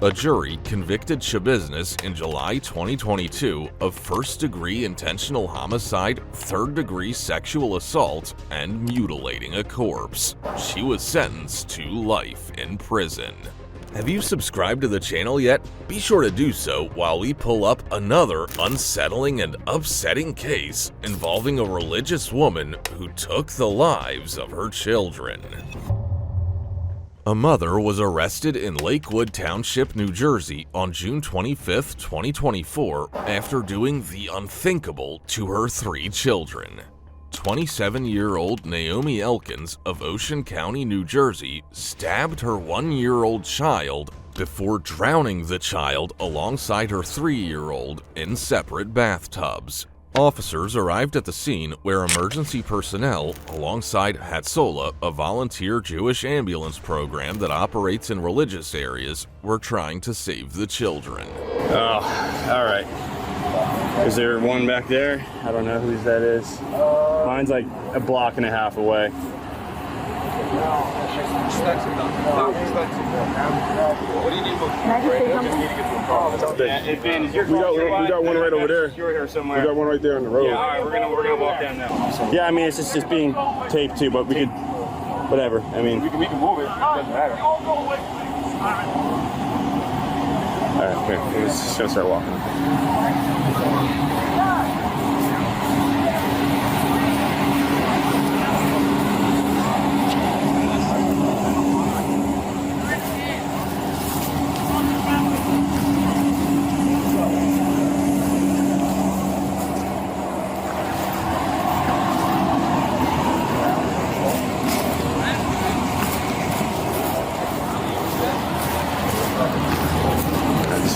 A jury convicted Shabiznes in July 2022 of first-degree intentional homicide, third-degree sexual assault, and mutilating a corpse. She was sentenced to life in prison. Have you subscribed to the channel yet? Be sure to do so while we pull up another unsettling and upsetting case involving a religious woman who took the lives of her children. A mother was arrested in Lakewood Township, New Jersey on June 25, 2024 after doing the unthinkable to her 3 children. 27-year-old Naomi Elkins of Ocean County, New Jersey stabbed her 1-year-old child before drowning the child alongside her 3-year-old in separate bathtubs. Officers arrived at the scene where emergency personnel, alongside Hatsola, a volunteer Jewish ambulance program that operates in religious areas, were trying to save the children. Oh, all right. Is there one back there? I don't know whose that is. Mine's like a block and a half away. What do you need? We got one right over there. We got one right there on the road. Yeah, all right, we're gonna walk down now. Yeah, I mean it's just being taped too, but we could, whatever. I mean, we can move it. It doesn't matter. all right, here, we're just gonna start walking.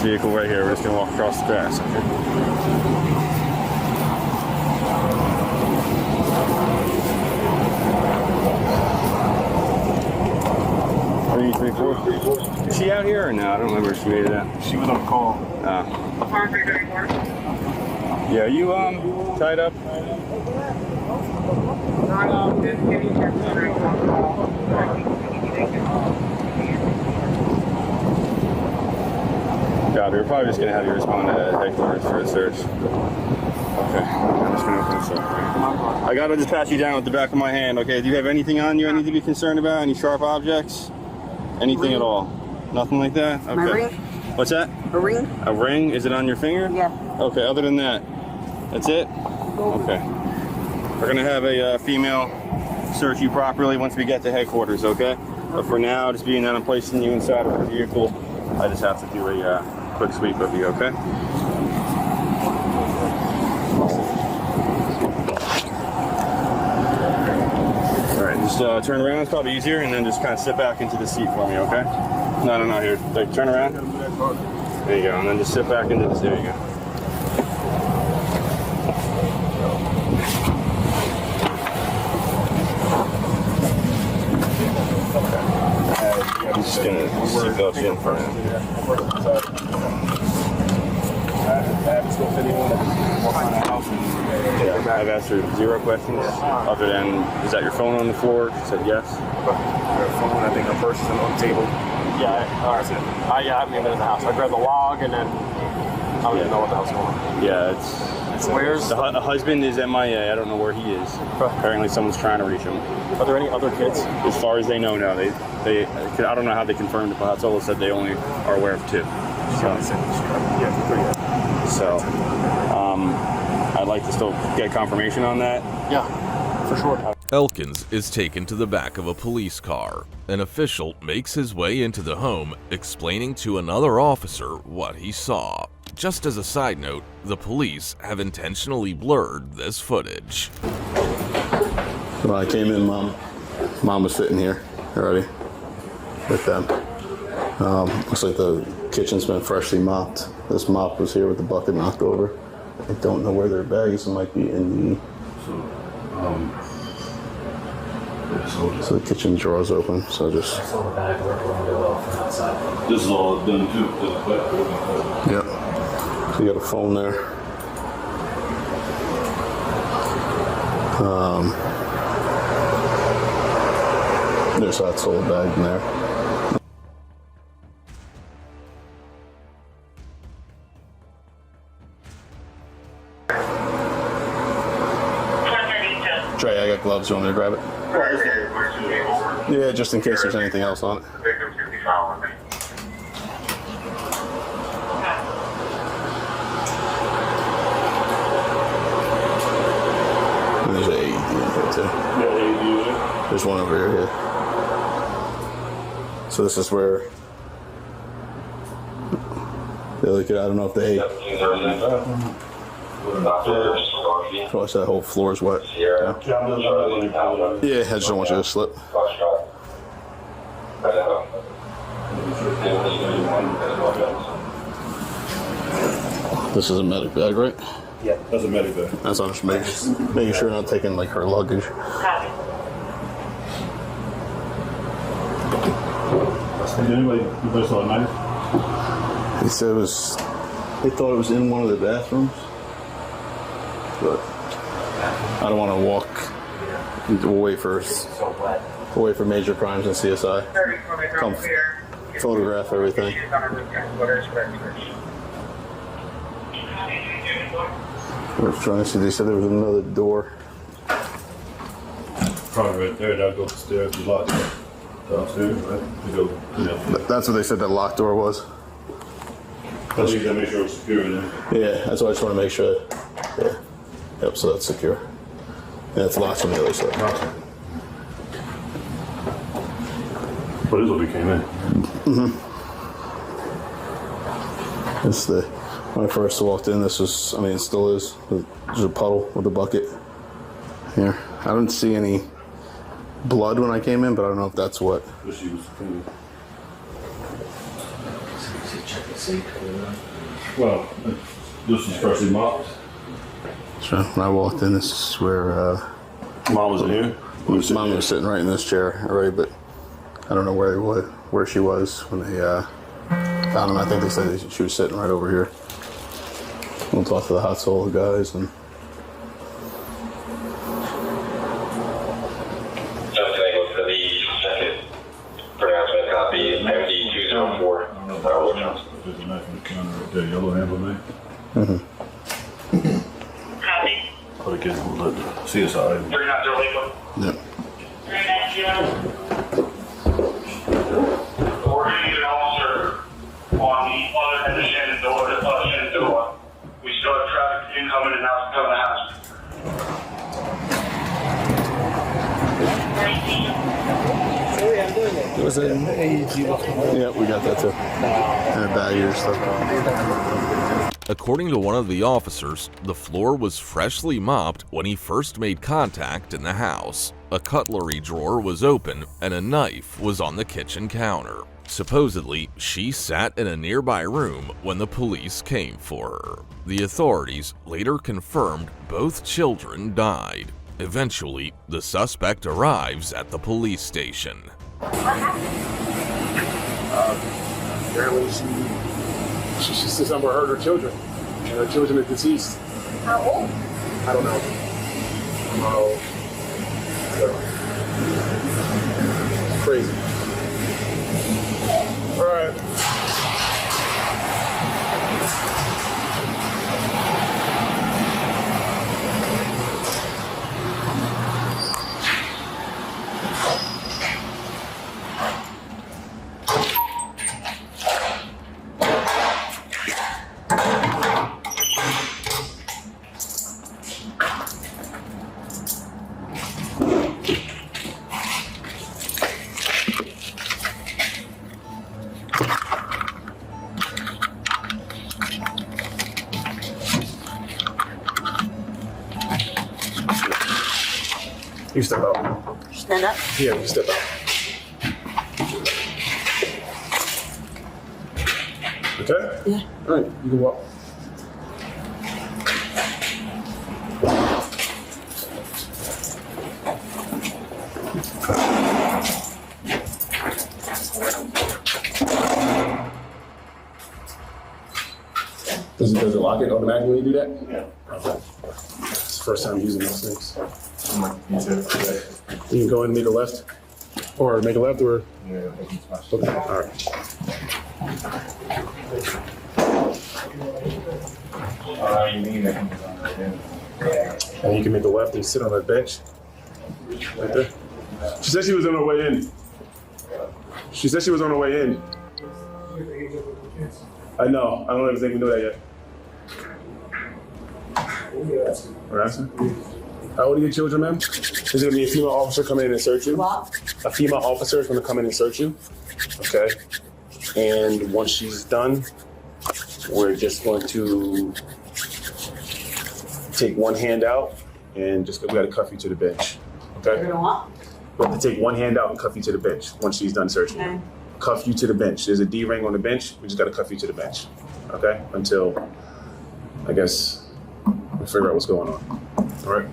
Vehicle right here. We're just gonna walk across the grass. Okay? 334. Is she out here or no? I don't remember if she made it out. She was on call. Yeah, are you tied up? God, we're probably just gonna have you respond to headquarters for a search. Okay, I'm just gonna open this up. I gotta just pat you down with the back of my hand. Okay, do you have anything on you I need to be concerned about? Any sharp objects? Anything at all? Nothing like that? Okay. My ring? What's that? A ring? A ring? Is it on your finger? Yeah. Okay, other than that, that's it? Okay. We're gonna have a female search you properly once we get to headquarters, okay? But for now, just being that I'm placing you inside of the vehicle, I just have to do a quick sweep of you, okay? Just turn around, it's probably easier, and then just kind of sit back into the seat for me, okay? No, here. Like, turn around. There you go, and then just sit back into the seat. There you go. I'm just gonna seatbelt you in front of you. Yeah, I've asked her 0 questions other than, is that your phone on the floor? She said yes. Her phone, I think her purse is on the table. Yeah, that's it. I haven't even been in the house. I grabbed the log and then I don't even know what the hell's going on. Yeah, it's where's the husband is MIA. I don't know where he is. Apparently someone's trying to reach him. Are there any other kids? As far as they know, no. They I don't know how they confirmed it, but that's all they said. They only are aware of 2. So, I'd like to still get confirmation on that. Yeah, for sure. Elkins is taken to the back of a police car. An official makes his way into the home, explaining to another officer what he saw. Just as a side note, the police have intentionally blurred this footage. When I came in, Mom was sitting here already with them. Looks like the kitchen's been freshly mopped. This mop was here with the bucket knocked over. I don't know where their bags might be in the... So the kitchen drawer's open, so just... This is all done too. Yep. So you got a phone there. There's that sold bag in there. Trey, I got gloves. You want me to grab it? Yeah, just in case there's anything else on it. And there's an AED in here too. There's one over here. So this is where they look at. I don't know if they. Watch that whole floor is wet. Yeah, I just don't want you to slip. This is a medic bag, right? Yeah, that's a medic bag. That's on just making sure not taking like her luggage. Did anybody saw a knife? They said they thought it was in one of the bathrooms. But I don't want to walk away for major crimes in CSI. Come photograph everything. I was trying to see. They said there was another door. Probably right there. That'll go upstairs. The lock downstairs, right? To go, That's what they said that locked door was. I think that make sure it's secure in there. Yeah, that's what I just want to make sure. Yeah. Yep, so that's secure. And it's locked from the other side. But this is what we came in. It's when I first walked in, this was, it still is. There's a puddle with a bucket here. I didn't see any blood when I came in, but I don't know if that's what. She was clean. Well, this is freshly mopped. So when I walked in, this is where Mom was in here. Mom was sitting right in this chair already, but I don't know where she was when they found him. I think they said she was sitting right over here. We'll talk to the hot soul guys and. For the second pronouncement copy, MD204. There's a knife in the counter right there, yellow handle knife. Copy. Put a kid on the CSI. 390. Yep. 390. We're going to get an officer on the other end of Shenandoah. We still have traffic incoming and out coming out. It was an AED. Yeah, we got that too. And a bag here stuff. According to one of the officers, the floor was freshly mopped when he first made contact in the house. a cutlery drawer was open and a knife was on the kitchen counter. Supposedly, she sat in a nearby room when the police came for her. The authorities later confirmed both children died. Eventually, the suspect arrives at the police station. Apparently she somewhere hurt her children, and her children are deceased. How old? I don't know. Crazy. All right. You step out. Stand up. Yeah, you step out. Okay? Yeah. All right, you can walk. Does it lock it automatically when you do that? Yeah. Okay. It's the first time using those things. You can go in and make a left, or make a left, or okay. All right. And you can make a left and sit on that bench right there. She said she was on her way in. She said she was on her way in. I know. I don't even think we know that yet. We're asking. How old are your children, ma'am? Is it going to be a female officer coming in and search you? What? A female officer is going to come in and search you. Okay. And once she's done, we're just going to take one hand out and we got to cuff you to the bench. Okay? You're gonna what? We have to take one hand out and cuff you to the bench once she's done searching. Okay. Cuff you to the bench. There's a D ring on the bench. We just got to cuff you to the bench. Okay? Until, I guess, we figure out what's going on. All right?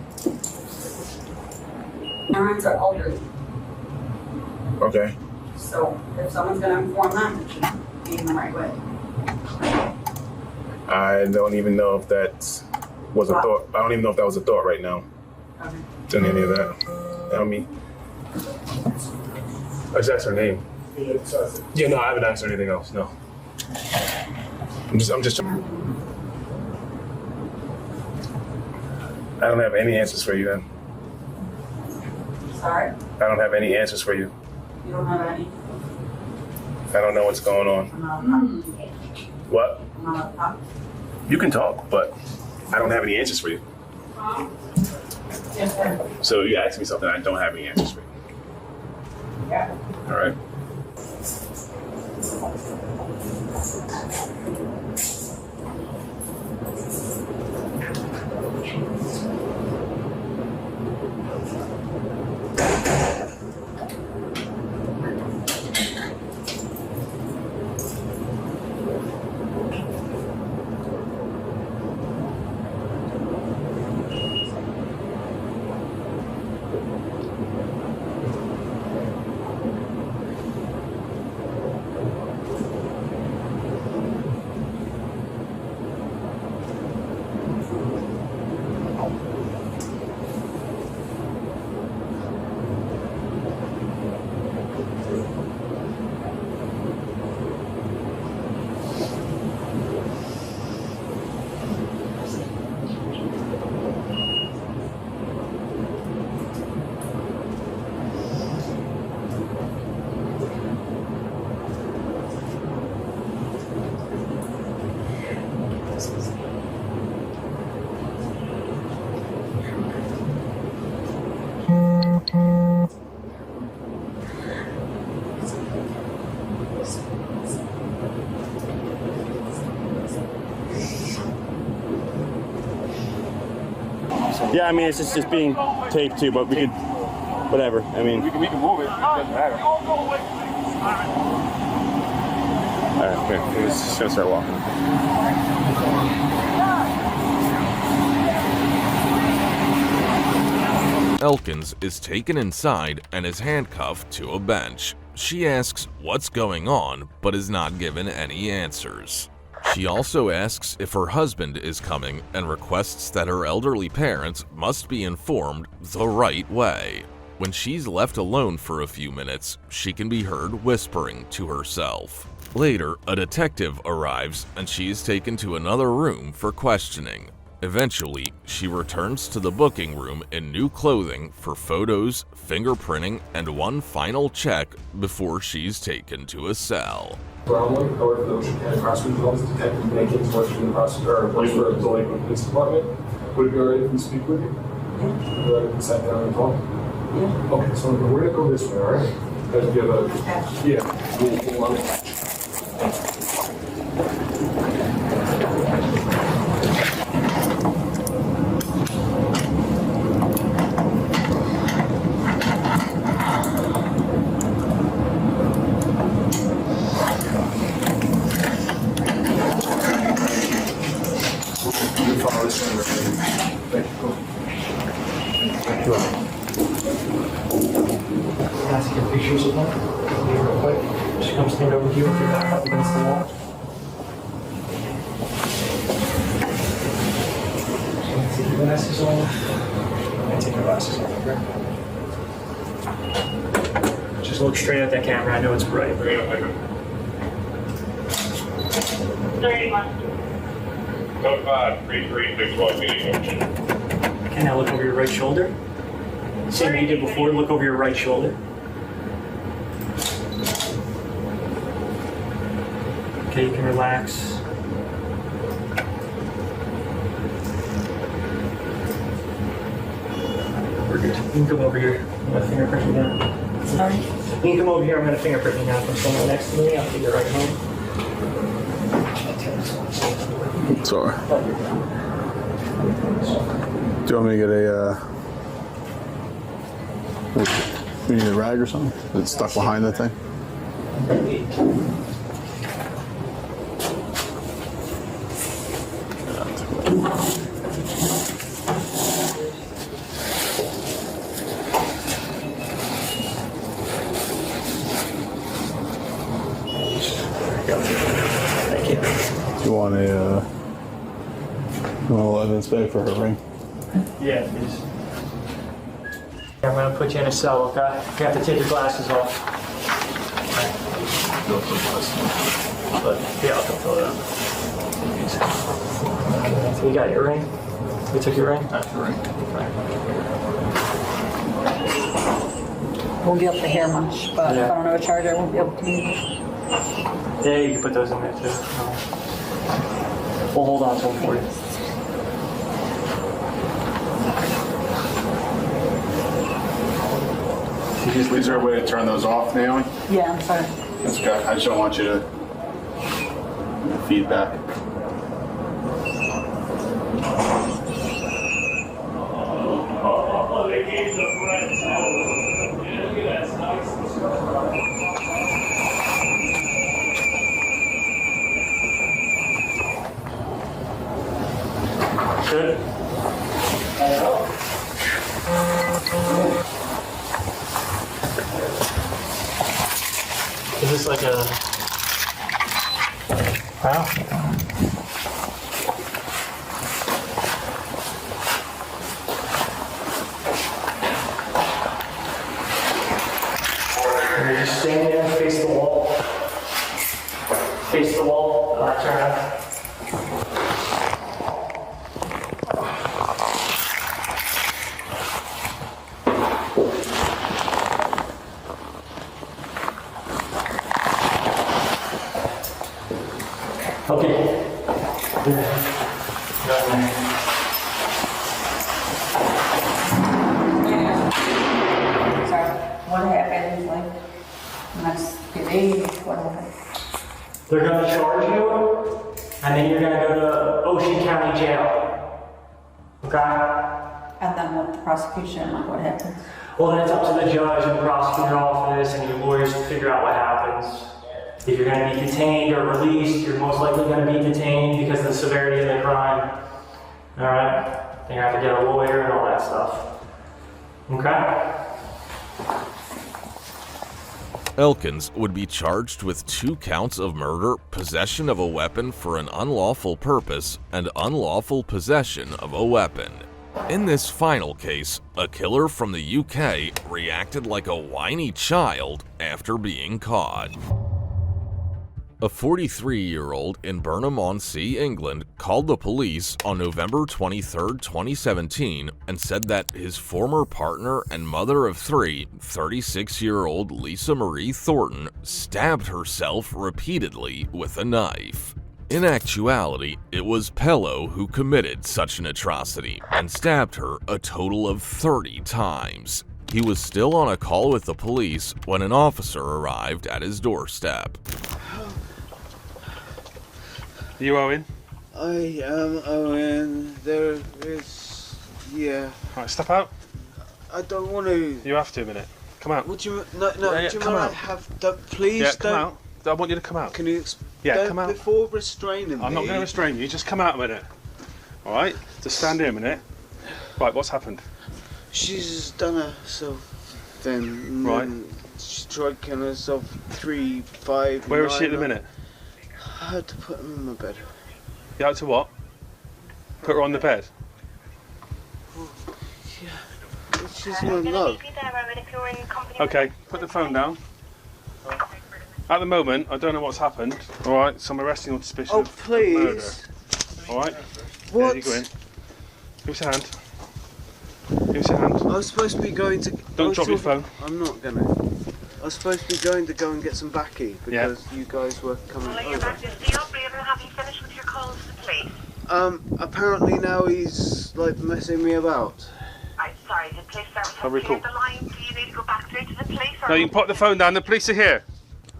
Parents are elderly, Okay. so if someone's gonna inform them, it should be in the right way. I don't even know if that was a thought. I don't even know if that was a thought right now. Okay. Doing any of that. I mean, I just asked her name. Yeah, no, I haven't asked her anything else. No. I'm just. I don't have any answers for you then. Sorry? I don't have any answers for you. You don't have any? I don't know what's going on. I'm not a What? I'm not a cop. You can talk, but I don't have any answers for you. Yes, sir. So you asked me something, I don't have any answers for you. Yeah. All right. Yeah, I mean, it's being taped too, but we could whatever. I mean, we can move it. It doesn't matter. All right, here. We're just gonna start walking. Elkins is taken inside and is handcuffed to a bench. She asks what's going on, but is not given any answers. She also asks if her husband is coming and requests that her elderly parents must be informed the right way. When she's left alone for a few minutes, she can be heard whispering to herself. Later, a detective arrives and she is taken to another room for questioning. Eventually, she returns to the booking room in new clothing for photos, fingerprinting, and one final check before she's taken to a cell. Brownlee, I work for the Ocean County Prosecutor's Office. Detective Jenkins works for the prosecutor, works for the Delinquent Police Department. Would it be alright if we speak with you? Yeah. We can sit down and talk? Yeah. Okay, so we're gonna go this way, alright? Guys, give a, yeah, we'll unlatch. Ask you pictures of that real quick. Just come stand over here with your back up against the wall. Take your glasses off. And take your glasses off, okay? Just look straight at that camera. I know it's bright. 31. Code 5, 3361 meeting motion. Okay, now look over your right shoulder. Same way you did before, look over your right shoulder. Okay, you can relax. We're good. You can come over here. I'm gonna fingerprint you down. Sorry? You can come over here. I'm gonna fingerprint you down from someone next to me. I'll take you right home. Sorry. Do you want me to get a, you need a rag or something? It's stuck behind the thing? Thank you. You want a evidence bag for her ring? Yeah, please. I'm gonna put you in a cell, okay? You have to take your glasses off. But yeah, I'll fill it up. So you got your ring? We took your ring? That's your ring. Won't be able to hear much, but if I don't have a charger, I won't be able to communicate. Yeah, you can put those in there too. We'll hold on to them for you. Is there a way to turn those off, Naomi? Yeah, I'm sorry. That's okay. I just don't want you to feedback. Good. Is this like a... Wow. And you just stand there and face the wall. Face the wall, turn up. Okay. Sorry. What happened? Like, next few days, what happened? They're going to charge you, and then you're going to go to Ocean County Jail. Okay? And then with the prosecution, like what happened? Well, then it's up to the judge and the prosecutor office and your lawyers to figure out what happens. If you're going to be detained or released, you're most likely going to be detained because of the severity of the crime. All right? You have to get a lawyer and all that stuff. Okay? Elkins would be charged with 2 counts of murder, possession of a weapon for an unlawful purpose, and unlawful possession of a weapon. In this final case, a killer from the UK reacted like a whiny child after being caught. A 43-year-old in Burnham-on-Sea, England, called the police on November 23, 2017, and said that his former partner and mother of 3, 36-year-old Lisa Marie Thornton, stabbed herself repeatedly with a knife. In actuality, it was Pello who committed such an atrocity and stabbed her a total of 30 times. He was still on a call with the police when an officer arrived at his doorstep. You Owen? I am Owen. There is... yeah. Right, step out. I don't want to... You have to a minute. Come out. Would you... No, Yeah, do you come mind out. I have... Please Yeah, don't... come out. I want you to come out. Can you... Yeah, come out. Before restraining me... I'm not going to restrain you, just come out a minute. Alright? Just stand here a minute. Right, what's happened? She's done herself then. Right. She tried killing herself 3, 5, Where is she at the 9, minute? I had to put her in my bed. You had to what? Put her on the bed? Yeah. She's not in love. Okay, put the phone down. At the moment, I don't know what's happened. Alright, so I'm arresting you on suspicion Oh, of please. murder. Alright? What? There you go in. Give us your hand. Give us your hand. I was supposed to be going to... Don't drop your phone. I'm not gonna. I was supposed to be going to go and get some baccy because you guys were coming over. Have you finished with your calls to the police? Apparently now he's like messing me about. I'm sorry, the police service I'll has recall. cleared the line. Do you need to go back through to the police? Or No, you can put the phone down, the police are here.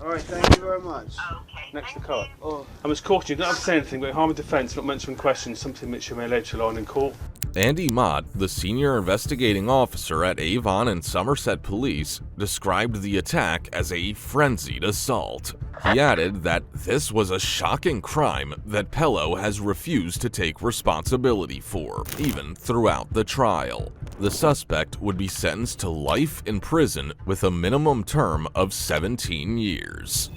Alright, thank you very much. Okay. Next to the car. Oh. I must caution you, don't have to say anything, but harm of defence, not mentioning questions, something which you may later on in court. Andy Mott, the senior investigating officer at Avon and Somerset Police, described the attack as a frenzied assault. He added that this was a shocking crime that Pello has refused to take responsibility for, even throughout the trial. The suspect would be sentenced to life in prison with a minimum term of 17 years.